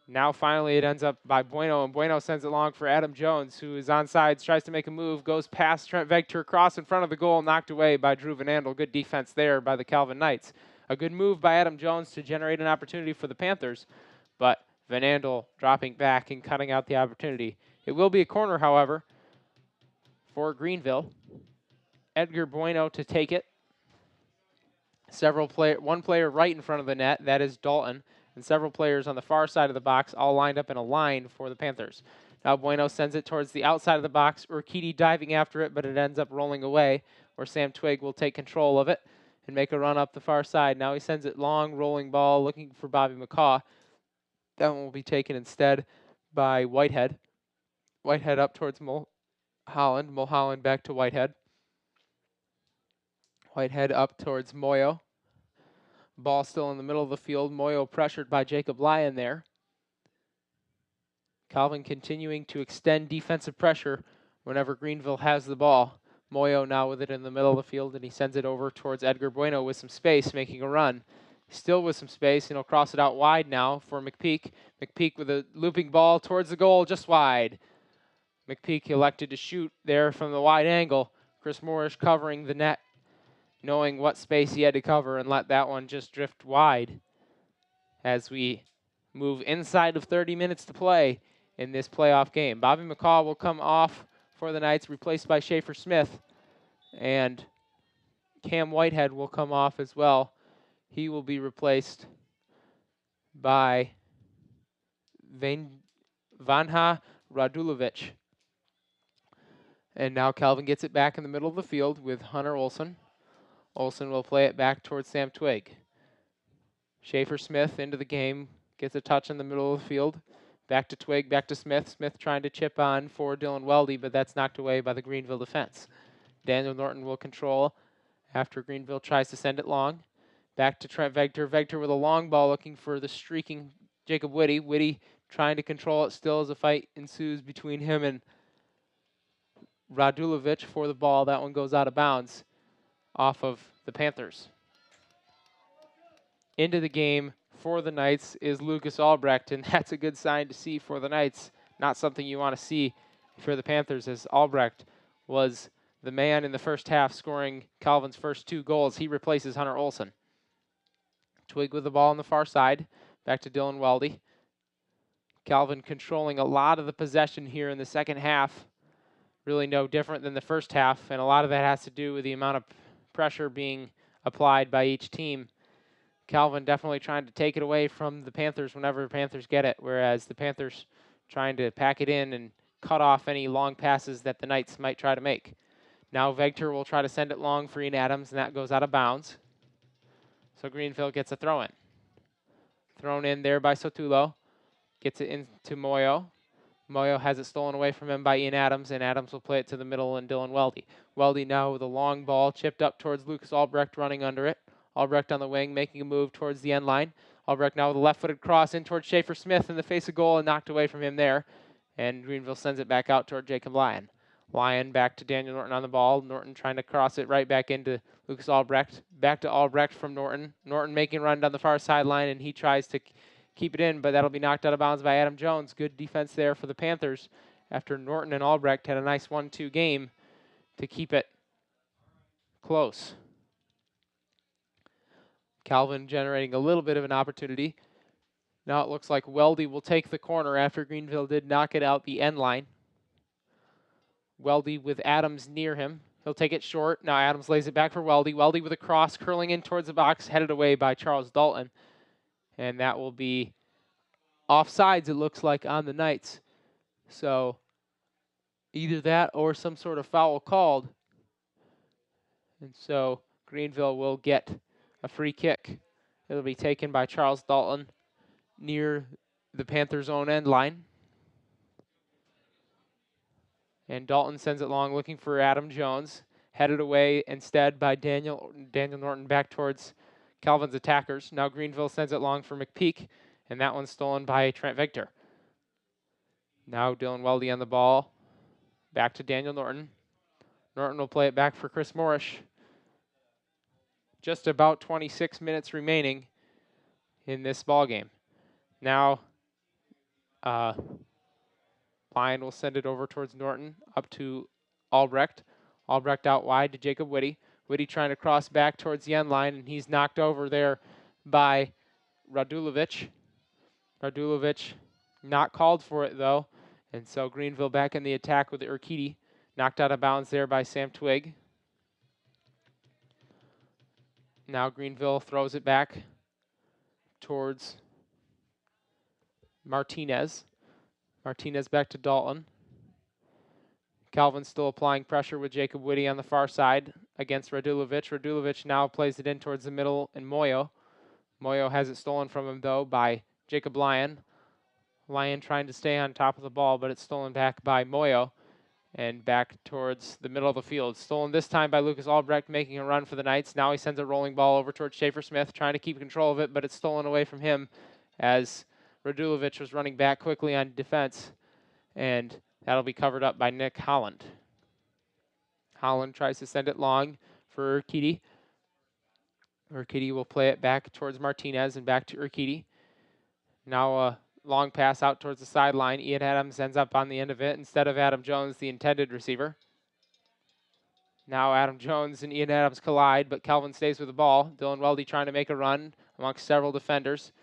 Now finally it ends up by Bueno, and Bueno sends it long for Adam Jones, who is on sides, tries to make a move, goes past Trent Vegter, across in front of the goal, knocked away by Drew Van Andel. Good defense there by the Calvin Knights. A good move by Adam Jones to generate an opportunity for the Panthers, but Van Andel dropping back and cutting out the opportunity. It will be a corner, however, for Greenville. Edgar Bueno to take it. One player right in front of the net, that is Dalton, and several players on the far side of the box all lined up in a line for the Panthers. Now Bueno sends it towards the outside of the box. Urquidy diving after it, but it ends up rolling away, where Sam Twigg will take control of it and make a run up the far side. Now he sends it long, rolling ball, looking for Bobby McCaw. That one will be taken instead by Whitehead. Whitehead up towards Mulholland. Mulholland back to Whitehead. Whitehead up towards Moyo. Ball still in the middle of the field. Moyo pressured by Jacob Lyon there. Calvin continuing to extend defensive pressure whenever Greenville has the ball. Moyo now with it in the middle of the field, and he sends it over towards Edgar Bueno with some space, making a run. Still with some space, and he'll cross it out wide now for McPeak. McPeak with a looping ball towards the goal, just wide. McPeak elected to shoot there from the wide angle. Chris Morris covering the net, knowing what space he had to cover, and let that one just drift wide as we move inside of 30 minutes to play in this playoff game. Bobby McCaw will come off for the Knights, replaced by Schaefer Smith, and Cam Whitehead will come off as well. He will be replaced by Vanja Radulovic. And now Calvin gets it back in the middle of the field with Hunter Olson. Olson will play it back towards Sam Twigg. Schaefer Smith into the game, gets a touch in the middle of the field, Back to Twig, back to Smith. Smith trying to chip on for Dylan Weldy, but that's knocked away by the Greenville defense. Daniel Norton will control after Greenville tries to send it long. Back to Trent Vector. Vector with a long ball looking for the streaking Jacob Whitty. Whitty trying to control it still as a fight ensues between him and Radulovic for the ball. That one goes out of bounds off of the Panthers. Into the game for the Knights is Lucas Albrecht, and that's a good sign to see for the Knights. Not something you want to see for the Panthers, as Albrecht was the man in the first half scoring Calvin's first 2 goals. He replaces Hunter Olsen. Twig with the ball on the far side. Back to Dylan Weldy. Calvin controlling a lot of the possession here in the second half. Really no different than the first half, and a lot of that has to do with the amount of pressure being applied by each team. Calvin definitely trying to take it away from the Panthers whenever the Panthers get it, whereas the Panthers trying to pack it in and cut off any long passes that the Knights might try to make. Now Vector will try to send it long for Ian Adams, and that goes out of bounds. So Greenville gets a throw in. Thrown in there by Sotulo. Gets it into Moyo. Moyo has it stolen away from him by Ian Adams, and Adams will play it to the middle and Dylan Weldy. Weldy now with a long ball chipped up towards Lucas Albrecht running under it. Albrecht on the wing making a move towards the end line. Albrecht now with a left-footed cross in towards Schaefer Smith in the face of goal and knocked away from him there. And Greenville sends it back out toward Jacob Lyon. Lyon back to Daniel Norton on the ball. Norton trying to cross it right back into Lucas Albrecht. Back to Albrecht from Norton. Norton making a run down the far sideline, and he tries to keep it in, but that'll be knocked out of bounds by Adam Jones. Good defense there for the Panthers after Norton and Albrecht had a nice 1-2 game to keep it close. Calvin generating a little bit of an opportunity. Now it looks like Weldy will take the corner after Greenville did knock it out the end line. Weldy with Adams near him. He'll take it short. Now Adams lays it back for Weldy. Weldy with a cross curling in towards the box, headed away by Charles Dalton. And that will be offsides, it looks like, on the Knights. So either that or some sort of foul called. And so Greenville will get a free kick. It'll be taken by Charles Dalton near the Panthers' own end line. And Dalton sends it long looking for Adam Jones. Headed away instead by Daniel Norton back towards Calvin's attackers. Now Greenville sends it long for McPeak, and that one's stolen by Trent Victor. Now Dylan Weldy on the ball. Back to Daniel Norton. Norton will play it back for Chris Morrish. Just about 26 minutes remaining in this ball game. Now Lyon will send it over towards Norton, up to Albrecht. Albrecht out wide to Jacob Whitty. Whitty trying to cross back towards the end line, and he's knocked over there by Radulovic. Radulovic not called for it, though, and so Greenville back in the attack with Urquidy. Knocked out of bounds there by Sam Twig. Now Greenville throws it back towards Martinez. Martinez back to Dalton. Calvin still applying pressure with Jacob Whitty on the far side against Radulovic. Radulovic now plays it in towards the middle and Moyo. Moyo has it stolen from him, though, by Jacob Lyon. Lyon trying to stay on top of the ball, but it's stolen back by Moyo and back towards the middle of the field. Stolen this time by Lucas Albrecht, making a run for the Knights. Now he sends a rolling ball over towards Schaefer Smith, trying to keep control of it, but it's stolen away from him as Radulovic was running back quickly on defense, and that'll be covered up by Nick Holland. Holland tries to send it long for Urquidy. Urquidy will play it back towards Martinez and back to Urquidy. Now a long pass out towards the sideline. Ian Adams ends up on the end of it instead of Adam Jones, the intended receiver. Now Adam Jones and Ian Adams collide, but Calvin stays with the ball. Dylan Weldy trying to make a run amongst several defenders.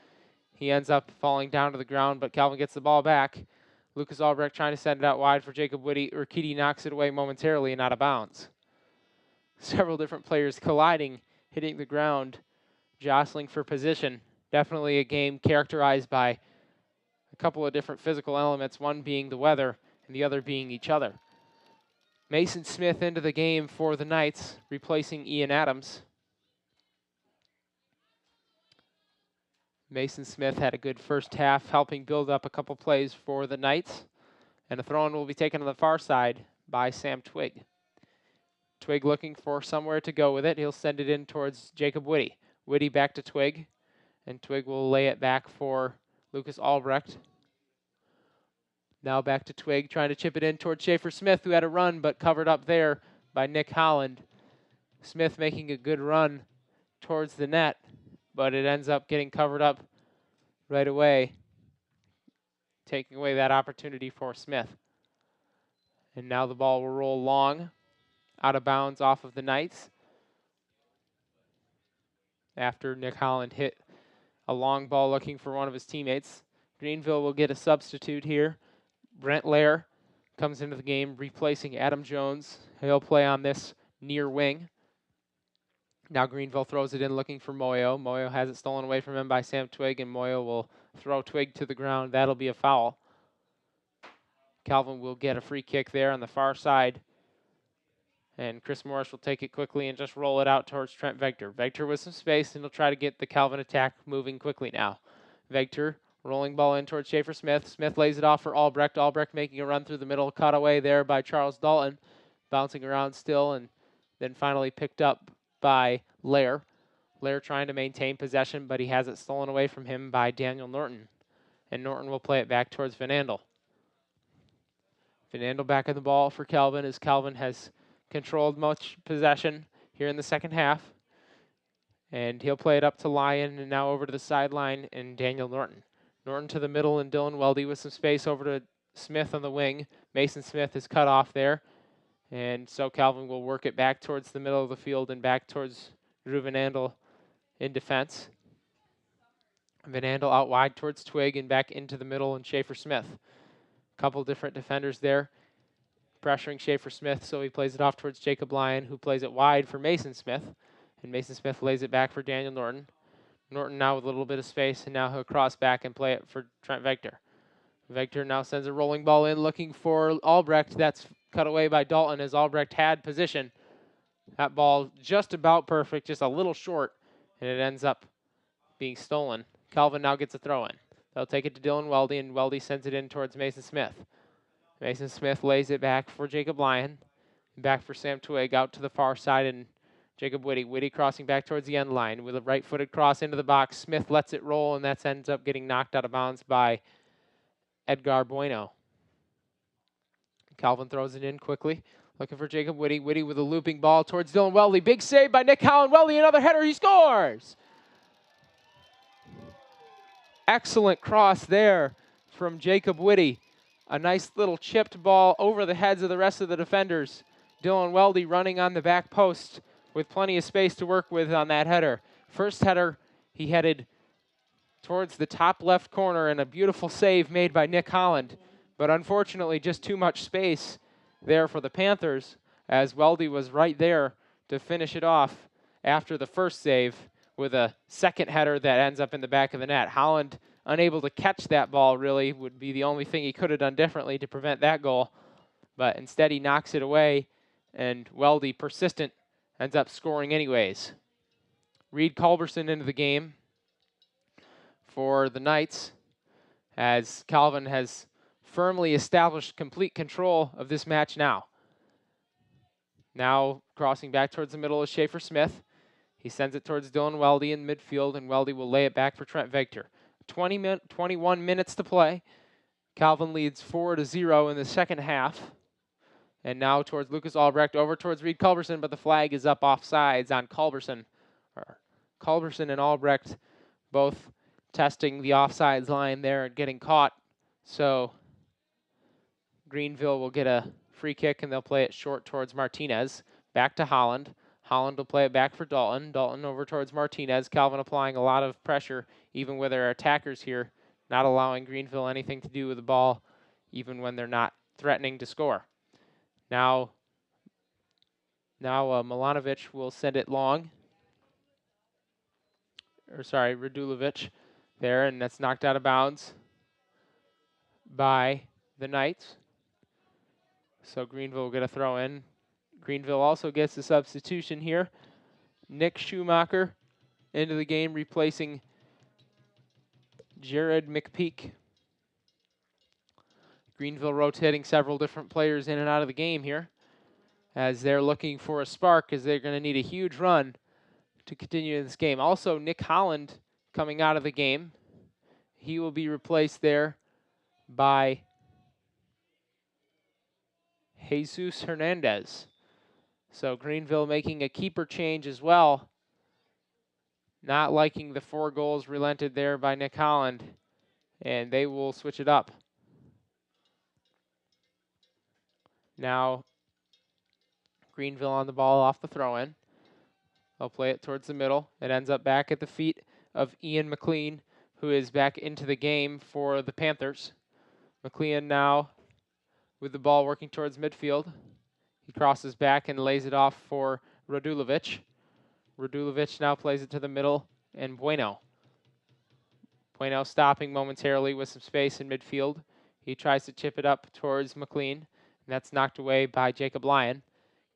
He ends up falling down to the ground, but Calvin gets the ball back. Lucas Albrecht trying to send it out wide for Jacob Whitty. Urquidy knocks it away momentarily and out of bounds. Several different players colliding, hitting the ground, jostling for position. Definitely a game characterized by a couple of different physical elements, one being the weather and the other being each other. Mason Smith into the game for the Knights, replacing Ian Adams. Mason Smith had a good first half, helping build up a couple plays for the Knights. And a throw-in will be taken on the far side by Sam Twig. Twig looking for somewhere to go with it. He'll send it in towards Jacob Whitty. Whitty back to Twig, and Twig will lay it back for Lucas Albrecht. Now back to Twig, trying to chip it in towards Schaefer Smith, who had a run, but covered up there by Nick Holland. Smith making a good run towards the net, but it ends up getting covered up right away, taking away that opportunity for Smith. And now the ball will roll long, out of bounds off of the Knights, after Nick Holland hit a long ball looking for one of his teammates. Greenville will get a substitute here. Brent Lair comes into the game, replacing Adam Jones. He'll play on this near wing. Now Greenville throws it in looking for Moyo. Moyo has it stolen away from him by Sam Twig, and Moyo will throw Twig to the ground. That'll be a foul. Calvin will get a free kick there on the far side. And Chris Morris will take it quickly and just roll it out towards Trent Vector. Vector with some space, and he'll try to get the Calvin attack moving quickly now. Vector rolling ball in towards Schaefer Smith. Smith lays it off for Albrecht. Albrecht making a run through the middle. Caught away there by Charles Dalton. Bouncing around still, and then finally picked up by Lair. Lair trying to maintain possession, but he has it stolen away from him by Daniel Norton. And Norton will play it back towards Van Andel. Van Andel back in the ball for Calvin, as Calvin has controlled much possession here in the second half. And he'll play it up to Lyon, and now over to the sideline and Daniel Norton. Norton to the middle, and Dylan Weldy with some space over to Smith on the wing. Mason Smith is cut off there. And so Calvin will work it back towards the middle of the field and back towards Drew Van Andel in defense. Van Andel out wide towards Twig and back into the middle, and Schaefer Smith. A couple different defenders there pressuring Schaefer Smith, so he plays it off towards Jacob Lyon, who plays it wide for Mason Smith. And Mason Smith lays it back for Daniel Norton. Norton now with a little bit of space, and now he'll cross back and play it for Trent Vector. Vector now sends a rolling ball in looking for Albrecht. That's cut away by Dalton as Albrecht had position. That ball just about perfect, just a little short, and it ends up being stolen. Calvin now gets a throw in. They'll take it to Dylan Weldy, and Weldy sends it in towards Mason Smith. Mason Smith lays it back for Jacob Lyon. Back for Sam Twig out to the far side, and Jacob Whitty. Whitty crossing back towards the end line with a right-footed cross into the box. Smith lets it roll, and that ends up getting knocked out of bounds by Edgar Bueno. Calvin throws it in quickly, looking for Jacob Whitty. Whitty with a looping ball towards Dylan Weldy. Big save by Nick Holland. Weldy, another header. He scores! Excellent cross there from Jacob Whitty. A nice little chipped ball over the heads of the rest of the defenders. Dylan Weldy running on the back post with plenty of space to work with on that header. First header, he headed towards the top left corner, and a beautiful save made by Nick Holland. But unfortunately, just too much space there for the Panthers, as Weldy was right there to finish it off after the first save with a second header that ends up in the back of the net. Holland, unable to catch that ball, really would be the only thing he could have done differently to prevent that goal. But instead he knocks it away, and Weldy, persistent, ends up scoring anyways. Reed Culberson into the game for the Knights, as Calvin has firmly established complete control of this match now. Now crossing back towards the middle is Schaefer Smith. He sends it towards Dylan Weldy in midfield, and Weldy will lay it back for Trent Vector. 21 minutes to play. Calvin leads 4-0 in the second half. And now towards Lucas Albrecht, over towards Reed Culberson, but the flag is up offsides on Culberson. Culberson and Albrecht both testing the offsides line there and getting caught. So Greenville will get a free kick, and they'll play it short towards Martinez. Back to Holland. Holland will play it back for Dalton. Dalton over towards Martinez. Calvin applying a lot of pressure, even with their attackers here, not allowing Greenville anything to do with the ball, even when they're not threatening to score. Now Milanovic will send it long. Radulovic there, and that's knocked out of bounds by the Knights. So Greenville will get a throw in. Greenville also gets a substitution here. Nick Schumacher into the game, replacing Jared McPeak. Greenville rotating several different players in and out of the game here as they're looking for a spark, as they're going to need a huge run to continue in this game. Also, Nick Holland coming out of the game. He will be replaced there by Jesus Hernandez. So Greenville making a keeper change as well. Not liking the 4 goals relented there by Nick Holland, and they will switch it up. Now, Greenville on the ball off the throw-in. They'll play it towards the middle. It ends up back at the feet of Ian McLean, who is back into the game for the Panthers. McLean now with the ball working towards midfield. He crosses back and lays it off for Radulovic. Radulovic now plays it to the middle, and Bueno. Bueno stopping momentarily with some space in midfield. He tries to chip it up towards McLean, and that's knocked away by Jacob Lyon.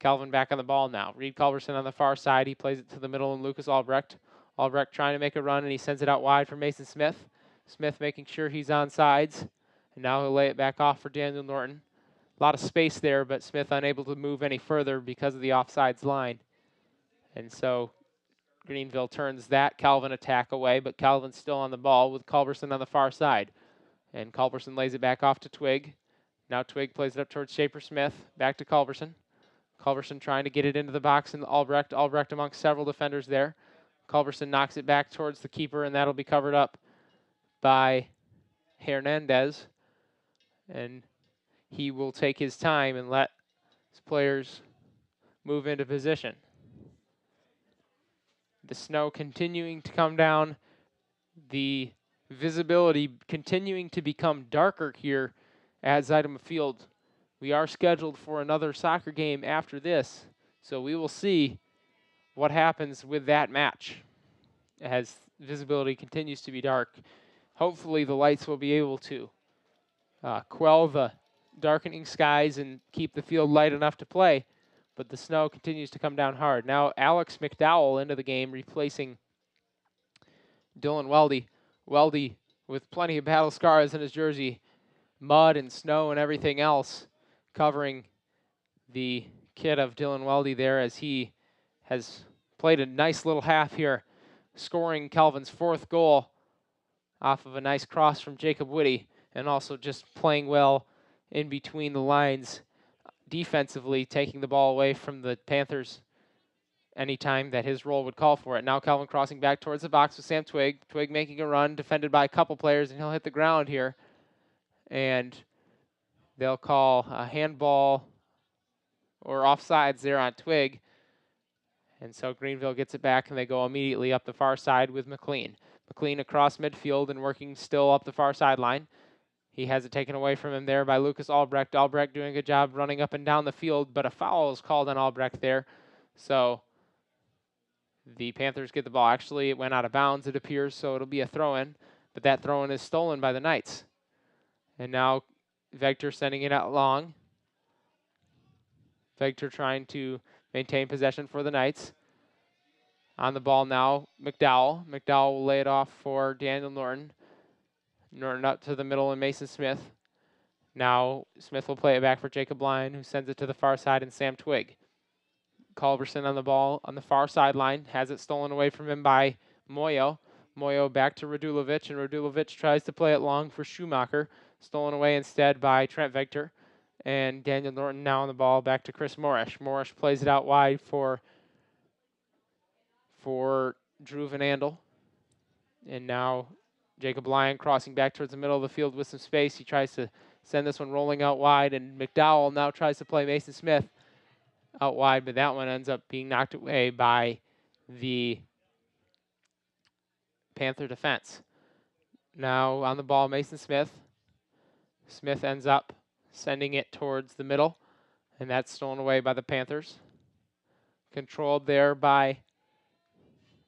Calvin back on the ball now. Reed Culberson on the far side. He plays it to the middle, and Lucas Albrecht. Albrecht trying to make a run, and he sends it out wide for Mason Smith. Smith making sure he's on sides, and now he'll lay it back off for Daniel Norton. A lot of space there, but Smith unable to move any further because of the offsides line. And so Greenville turns that Calvin attack away, but Calvin's still on the ball with Culberson on the far side. And Culberson lays it back off to Twig. Now Twig plays it up towards Shaper Smith. Back to Culberson. Culberson trying to get it into the box, and Albrecht. Albrecht amongst several defenders there. Culberson knocks it back towards the keeper, and that'll be covered up by Hernandez. And he will take his time and let his players move into position. The snow continuing to come down. The visibility continuing to become darker here at Zeidema Field. We are scheduled for another soccer game after this, so we will see what happens with that match as visibility continues to be dark. Hopefully the lights will be able to quell the darkening skies and keep the field light enough to play, but the snow continues to come down hard. Now Alex McDowell into the game, replacing Dylan Weldy. Weldy with plenty of battle scars in his jersey, mud and snow and everything else covering the kit of Dylan Weldy there, as he has played a nice little half here, scoring Calvin's 4th goal off of a nice cross from Jacob Whitty, and also just playing well in between the lines defensively, taking the ball away from the Panthers anytime that his role would call for it. Now Calvin crossing back towards the box with Sam Twig. Twig making a run, defended by a couple players, and he'll hit the ground here. And they'll call a handball or offsides there on Twig. And so Greenville gets it back, and they go immediately up the far side with McLean. McLean across midfield and working still up the far sideline. He has it taken away from him there by Lucas Albrecht. Albrecht doing a good job running up and down the field, but a foul is called on Albrecht there. So the Panthers get the ball. Actually, it went out of bounds, it appears, so it'll be a throw-in. But that throw-in is stolen by the Knights. And now Vector sending it out long. Vector trying to maintain possession for the Knights. On the ball now, McDowell. McDowell will lay it off for Daniel Norton. Norton up to the middle and Mason Smith. Now Smith will play it back for Jacob Lyon, who sends it to the far side, and Sam Twig. Culberson on the ball on the far sideline, has it stolen away from him by Moyo. Moyo back to Radulovic, and Radulovic tries to play it long for Schumacher. Stolen away instead by Trent Vector. And Daniel Norton now on the ball back to Chris Morrish. Morrish plays it out wide for Drew Van Andel. And now Jacob Lyon crossing back towards the middle of the field with some space. He tries to send this one rolling out wide, and McDowell now tries to play Mason Smith out wide, but that one ends up being knocked away by the Panther defense. Now on the ball, Mason Smith. Smith ends up sending it towards the middle, and that's stolen away by the Panthers. Controlled there by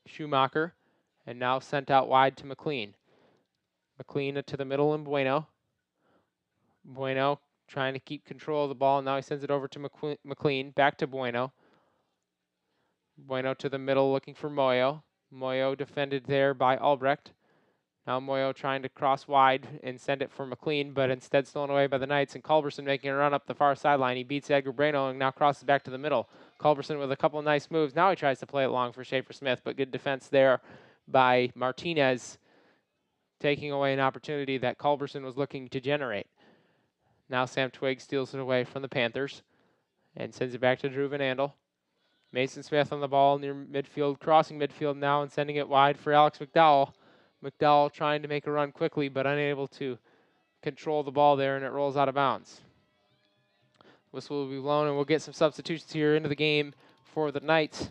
Schumacher, and now sent out wide to McLean. McLean to the middle and Bueno. Bueno trying to keep control of the ball. Now he sends it over to McLean. Back to Bueno. Bueno to the middle looking for Moyo. Moyo defended there by Albrecht. Now Moyo trying to cross wide and send it for McLean, but instead stolen away by the Knights, and Culberson making a run up the far sideline. He beats Edgar Brano and now crosses back to the middle. Culberson with a couple of nice moves. Now he tries to play it long for Schaefer Smith, but good defense there by Martinez, taking away an opportunity that Culberson was looking to generate. Now Sam Twigg steals it away from the Panthers and sends it back to Drew Van Andel. Mason Smith on the ball near midfield, crossing midfield now and sending it wide for Alex McDowell. McDowell trying to make a run quickly, but unable to control the ball there, and it rolls out of bounds. Whistle will be blown, and we'll get some substitutions here into the game for the Knights.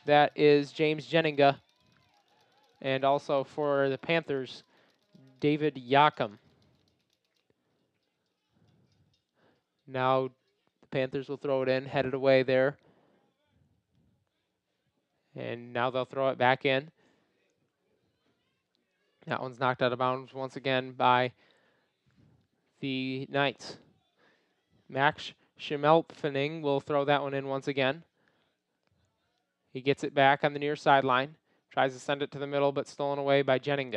That is James Jennings, and also for the Panthers, David Yakum. Now the Panthers will throw it in, headed away there. And now they'll throw it back in. That one's knocked out of bounds once again by the Knights. Max Schmelpfening will throw that one in once again. He gets it back on the near sideline. Tries to send it to the middle, but stolen away by Jennings.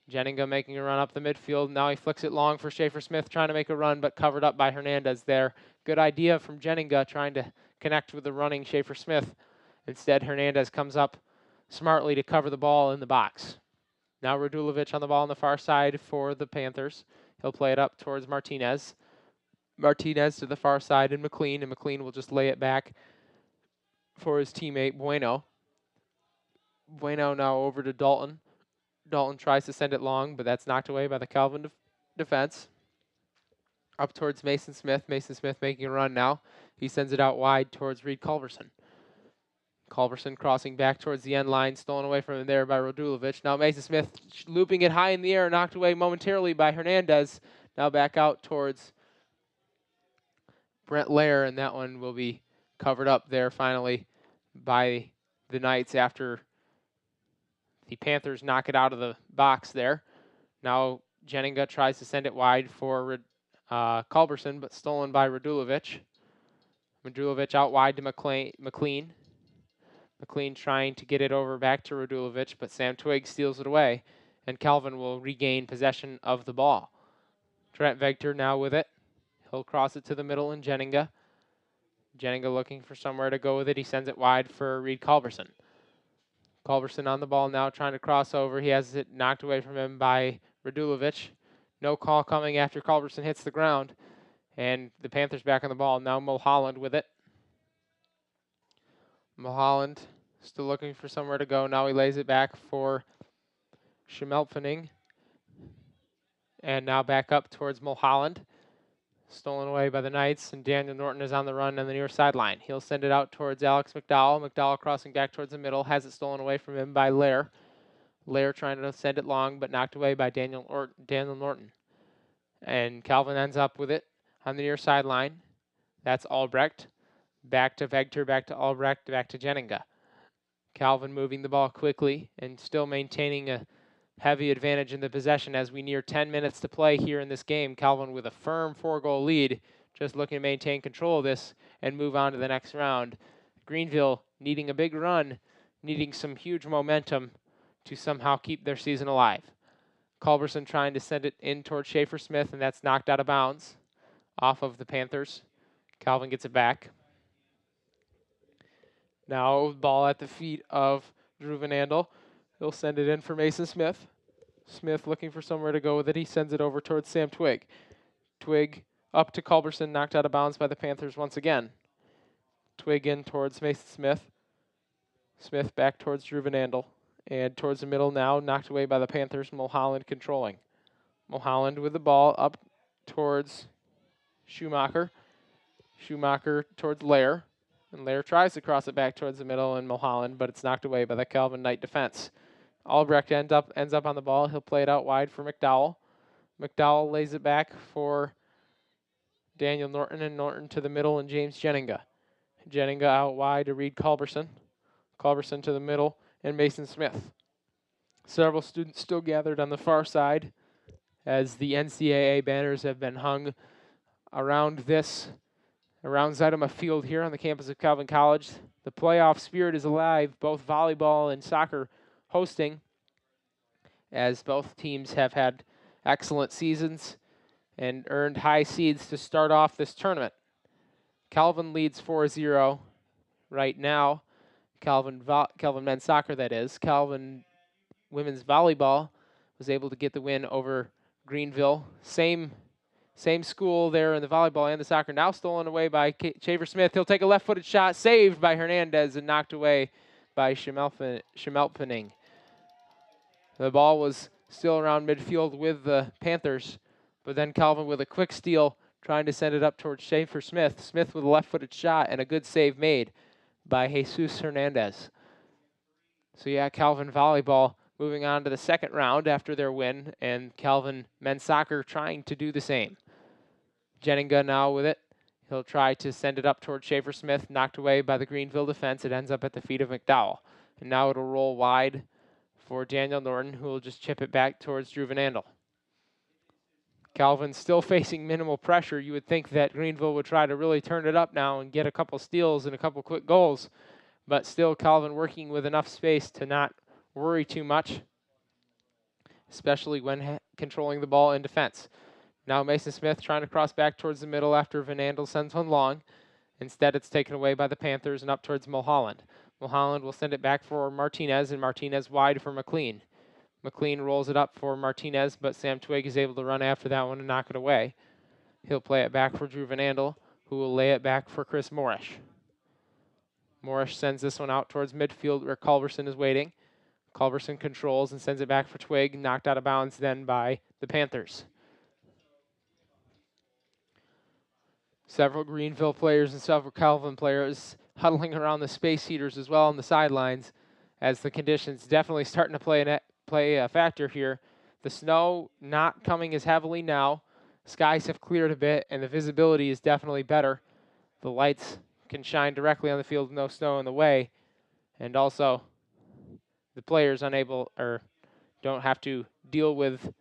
Jennings making a run up the midfield. Now he flicks it long for Schaefer Smith, trying to make a run, but covered up by Hernandez there. Good idea from Jennings, trying to connect with the running Schaefer Smith. Instead, Hernandez comes up smartly to cover the ball in the box. Now Radulovic on the ball on the far side for the Panthers. He'll play it up towards Martinez. Martinez to the far side and McLean will just lay it back for his teammate Bueno. Bueno now over to Dalton. Dalton tries to send it long, but that's knocked away by the Calvin defense. Up towards Mason Smith. Mason Smith making a run now. He sends it out wide towards Reed Culberson. Culberson crossing back towards the end line, stolen away from him there by Radulovic. Now Mason Smith looping it high in the air, knocked away momentarily by Hernandez. Now back out towards Brent Lair, and that one will be covered up there finally by the Knights after the Panthers knock it out of the box there. Now Jennings tries to send it wide for Culberson, but stolen by Radulovic. Radulovic out wide to McLean. McLean trying to get it over back to Radulovic, but Sam Twigg steals it away, and Calvin will regain possession of the ball. Trent Vector now with it. He'll cross it to the middle, and Jennings. Jennings looking for somewhere to go with it. He sends it wide for Reed Culberson. Culberson on the ball now, trying to cross over. He has it knocked away from him by Radulovic. No call coming after Culberson hits the ground, and the Panthers back on the ball. Now Mulholland with it. Mulholland still looking for somewhere to go. Now he lays it back for Schmelpfening. And now back up towards Mulholland. Stolen away by the Knights, and Daniel Norton is on the run on the near sideline. He'll send it out towards Alex McDowell. McDowell crossing back towards the middle, has it stolen away from him by Lair. Lair trying to send it long, but knocked away by Daniel Norton. And Calvin ends up with it on the near sideline. That's Albrecht. Back to Vector, back to Albrecht, back to Jennings. Calvin moving the ball quickly and still maintaining a heavy advantage in the possession as we near 10 minutes to play here in this game. Calvin with a firm 4-goal lead, just looking to maintain control of this and move on to the next round. Greenville needing a big run, needing some huge momentum to somehow keep their season alive. Culberson trying to send it in towards Schaefer Smith, and that's knocked out of bounds off of the Panthers. Calvin gets it back. Now ball at the feet of Drew Van Andel. He'll send it in for Mason Smith. Smith looking for somewhere to go with it. He sends it over towards Sam Twigg. Twigg up to Culberson, knocked out of bounds by the Panthers once again. Twigg in towards Mason Smith. Smith back towards Drew Van Andel. And towards the middle now, knocked away by the Panthers. Mulholland controlling. Mulholland with the ball up towards Schumacher. Schumacher towards Lair. And Lair tries to cross it back towards the middle and Mulholland, but it's knocked away by the Calvin Knight defense. Albrecht ends up on the ball. He'll play it out wide for McDowell. McDowell lays it back for Daniel Norton, and Norton to the middle, and James Jennings. Jennings out wide to Reed Culberson. Culberson to the middle, and Mason Smith. Several students still gathered on the far side as the NCAA banners have been hung around Zeidema Field here on the campus of Calvin College. The playoff spirit is alive, both volleyball and soccer hosting as both teams have had excellent seasons and earned high seeds to start off this tournament. Calvin leads 4-0 right now. Calvin men's soccer, that is. Calvin women's volleyball was able to get the win over Greenville. Same school there in the volleyball and the soccer. Now stolen away by Shaver Smith. He'll take a left-footed shot, saved by Hernandez and knocked away by Schemelpening. The ball was still around midfield with the Panthers, but then Calvin with a quick steal trying to send it up towards Shaver Smith. Smith with a left-footed shot and a good save made by Jesus Hernandez. So yeah, Calvin volleyball moving on to the second round after their win, and Calvin men's soccer trying to do the same. Jennings now with it. He'll try to send it up towards Shaver Smith, knocked away by the Greenville defense. It ends up at the feet of McDowell. And now it'll roll wide for Daniel Norton, who will just chip it back towards Drew Van Andel. Calvin still facing minimal pressure. You would think that Greenville would try to really turn it up now and get a couple steals and a couple quick goals. But still Calvin working with enough space to not worry too much, especially when controlling the ball in defense. Now Mason Smith trying to cross back towards the middle after Van Andel sends one long. Instead, it's taken away by the Panthers and up towards Mulholland. Mulholland will send it back for Martinez, and Martinez wide for McLean. McLean rolls it up for Martinez, but Sam Twig is able to run after that one and knock it away. He'll play it back for Drew Van Andel, who will lay it back for Chris Morrish. Morrish sends this one out towards midfield where Culberson is waiting. Culberson controls and sends it back for Twig, knocked out of bounds then by the Panthers. Several Greenville players and several Calvin players huddling around the space heaters as well on the sidelines, as the conditions definitely starting to play a factor here. The snow not coming as heavily now. Skies have cleared a bit, and the visibility is definitely better. The lights can shine directly on the field with no snow in the way, and also the players don't have to deal with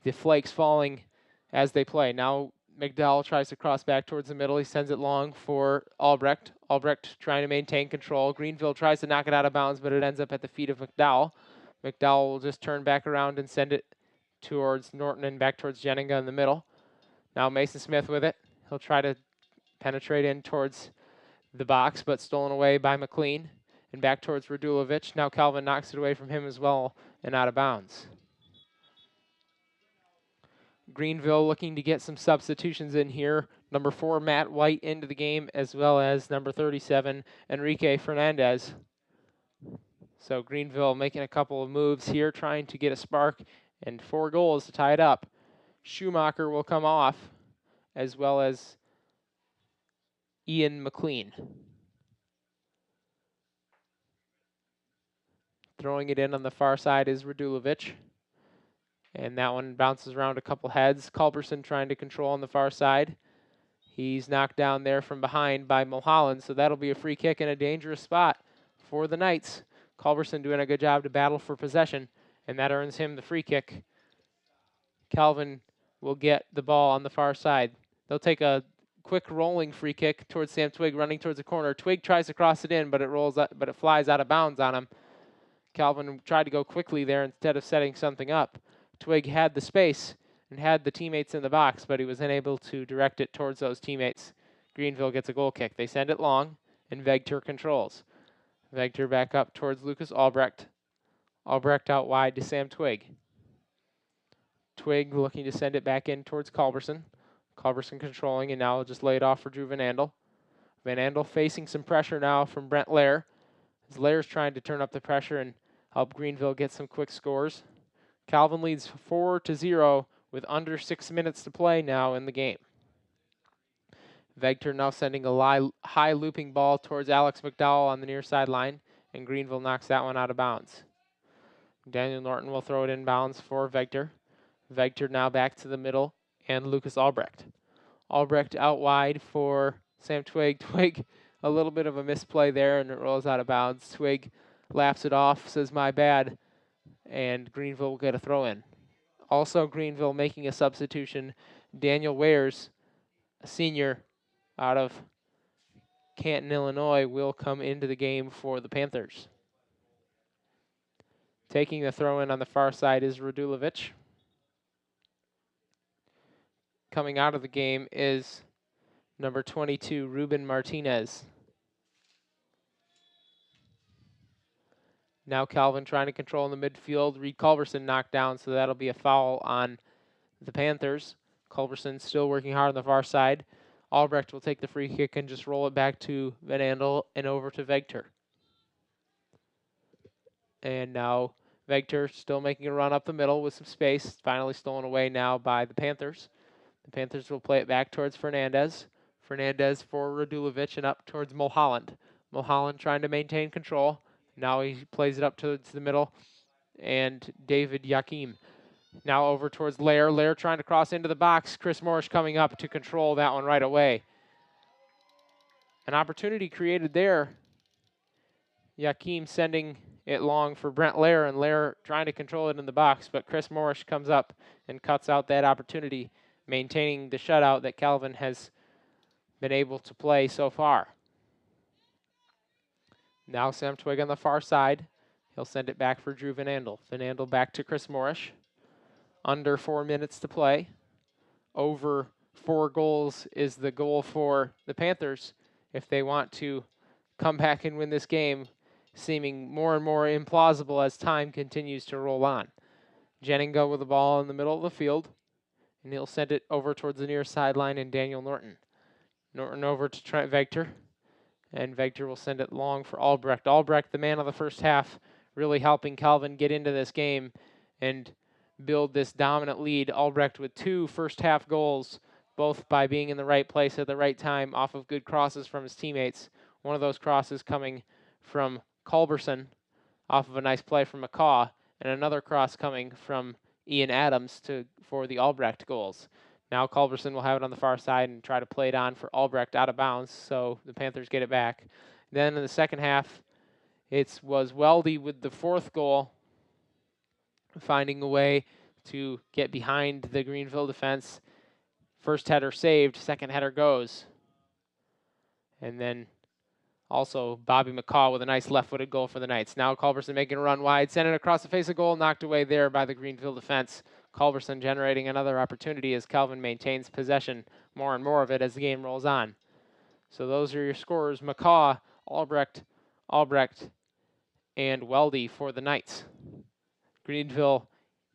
the flakes falling as they play. Now McDowell tries to cross back towards the middle. He sends it long for Albrecht. Albrecht trying to maintain control. Greenville tries to knock it out of bounds, but it ends up at the feet of McDowell. McDowell will just turn back around and send it towards Norton and back towards Jennings in the middle. Now Mason Smith with it. He'll try to penetrate in towards the box, but stolen away by McLean. And back towards Radulovic. Now Calvin knocks it away from him as well and out of bounds. Greenville looking to get some substitutions in here. Number 4, Matt White into the game, as well as number 37, Enrique Fernandez. So Greenville making a couple of moves here, trying to get a spark, and 4 goals to tie it up. Schumacher will come off, as well as Ian McLean. Throwing it in on the far side is Radulovic. And that one bounces around a couple heads. Culberson trying to control on the far side. He's knocked down there from behind by Mulholland, so that'll be a free kick in a dangerous spot for the Knights. Culberson doing a good job to battle for possession, and that earns him the free kick. Calvin will get the ball on the far side. They'll take a quick rolling free kick towards Sam Twig, running towards the corner. Twig tries to cross it in, but it flies out of bounds on him. Calvin tried to go quickly there instead of setting something up. Twig had the space and had the teammates in the box, but he was unable to direct it towards those teammates. Greenville gets a goal kick. They send it long, and Vegter controls. Vegter back up towards Lucas Albrecht. Albrecht out wide to Sam Twig. Twig looking to send it back in towards Culberson. Culberson controlling, and now will just lay it off for Drew Van Andel. Van Andel facing some pressure now from Brent Lair. As Lair's trying to turn up the pressure and help Greenville get some quick scores. Calvin leads 4-0 with under 6 minutes to play now in the game. Vegter now sending a high looping ball towards Alex McDowell on the near sideline, and Greenville knocks that one out of bounds. Daniel Norton will throw it in bounds for Vegter. Vegter now back to the middle, and Lucas Albrecht. Albrecht out wide for Sam Twig. Twig, a little bit of a misplay there, and it rolls out of bounds. Twig laughs it off, says, "My bad," and Greenville will get a throw in. Also, Greenville making a substitution. Daniel Wares, a senior out of Canton, Illinois, will come into the game for the Panthers. Taking the throw in on the far side is Radulovic. Coming out of the game is number 22, Ruben Martinez. Now Calvin trying to control in the midfield. Reed Culberson knocked down, so that'll be a foul on the Panthers. Culberson still working hard on the far side. Albrecht will take the free kick and just roll it back to Van Andel and over to Vegter. And now Vegter still making a run up the middle with some space. Finally stolen away now by the Panthers. The Panthers will play it back towards Fernandez. Fernandez for Radulovic and up towards Mulholland. Mulholland trying to maintain control. Now he plays it up towards the middle. And David Yakim. Now over towards Lair. Lair trying to cross into the box. Chris Morris coming up to control that one right away. An opportunity created there. Yakim sending it long for Brent Lair, and Lair trying to control it in the box, but Chris Morris comes up and cuts out that opportunity, maintaining the shutout that Calvin has been able to play so far. Now Sam Twig on the far side. He'll send it back for Drew Van Andel. Van Andel back to Chris Morris. Under 4 minutes to play. Over 4 goals is the goal for the Panthers if they want to come back and win this game, seeming more and more implausible as time continues to roll on. Jennings with the ball in the middle of the field, and he'll send it over towards the near sideline and Daniel Norton. Norton over to Trent Vegter, and Vegter will send it long for Albrecht. Albrecht, the man of the first half, really helping Calvin get into this game and build this dominant lead. Albrecht with 2 first-half goals, both by being in the right place at the right time off of good crosses from his teammates. One of those crosses coming from Culberson off of a nice play from McCaw, and another cross coming from Ian Adams for the Albrecht goals. Now Culberson will have it on the far side and try to play it on for Albrecht out of bounds, so the Panthers get it back. Then in the second half, it was Weldy with the 4th goal, finding a way to get behind the Greenville defense. First header saved, second header goes. And then also Bobby McCaw with a nice left-footed goal for the Knights. Now Culberson making a run wide, sent it across the face of goal, knocked away there by the Greenville defense. Culberson generating another opportunity as Calvin maintains possession, more and more of it as the game rolls on. So those are your scorers: McCaw, Albrecht, and Weldy for the Knights. Greenville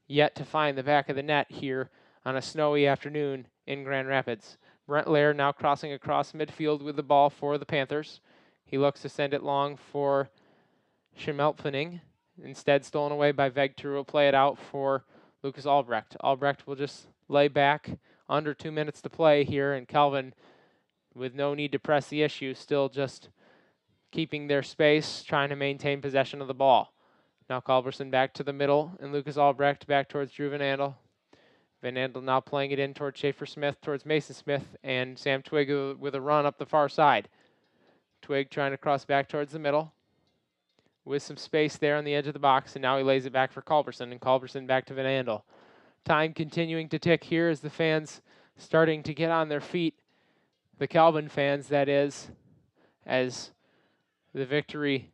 yet to find the back of the net here on a snowy afternoon in Grand Rapids. Brent Lair now crossing across midfield with the ball for the Panthers. He looks to send it long for Schmelpfening. Instead stolen away by Vegter, who will play it out for Lucas Albrecht. Albrecht will just lay back, under 2 minutes to play here, and Calvin, with no need to press the issue, still just keeping their space, trying to maintain possession of the ball. Now Culberson back to the middle, and Lucas Albrecht back towards Drew Van Andel. Van Andel now playing it in towards Schaefer Smith, towards Mason Smith, and Sam Twig with a run up the far side. Twig trying to cross back towards the middle with some space there on the edge of the box, and now he lays it back for Culberson, and Culberson back to Van Andel. Time continuing to tick here as the fans starting to get on their feet. The Calvin fans, that is, as the victory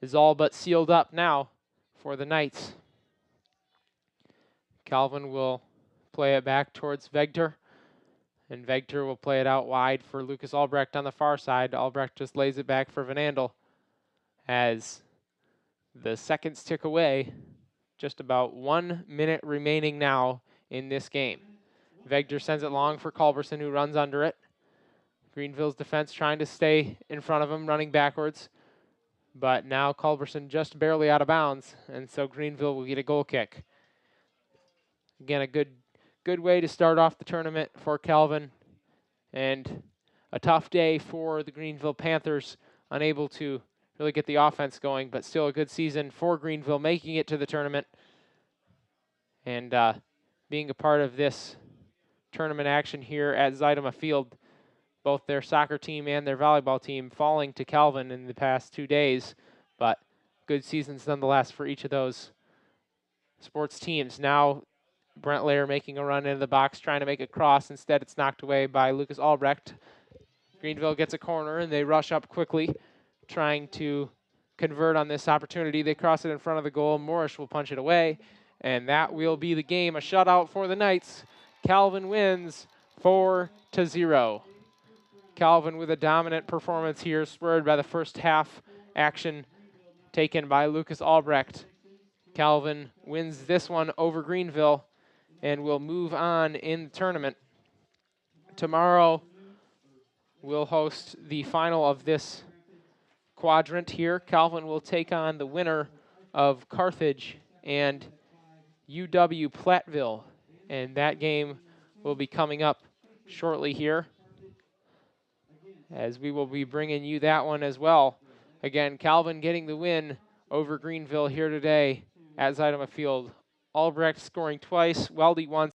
is all but sealed up now for the Knights. Calvin will play it back towards Vegter, and Vegter will play it out wide for Lucas Albrecht on the far side. Albrecht just lays it back for Van Andel as the seconds tick away. Just about 1 minute remaining now in this game. Vegter sends it long for Culberson, who runs under it. Greenville's defense trying to stay in front of him, running backwards. But now Culberson just barely out of bounds, and so Greenville will get a goal kick. Again, a good way to start off the tournament for Calvin, and a tough day for the Greenville Panthers, unable to really get the offense going, but still a good season for Greenville, making it to the tournament and being a part of this tournament action here at Zeidema Field. Both their soccer team and their volleyball team falling to Calvin in the past 2 days, but good seasons nonetheless for each of those sports teams. Now Brent Lair making a run into the box, trying to make a cross. Instead, it's knocked away by Lucas Albrecht. Greenville gets a corner, and they rush up quickly, trying to convert on this opportunity. They cross it in front of the goal. Morris will punch it away, and that will be the game. A shutout for the Knights. Calvin wins 4-0. Calvin with a dominant performance here, spurred by the first half action taken by Lucas Albrecht. Calvin wins this one over Greenville and will move on in the tournament. Tomorrow, we'll host the final of this quadrant here. Calvin will take on the winner of Carthage and UW Platteville, and that game will be coming up shortly here, as we will be bringing you that one as well. Again, Calvin getting the win over Greenville here today at Zeidema Field. Albrecht scoring twice, Weldy once.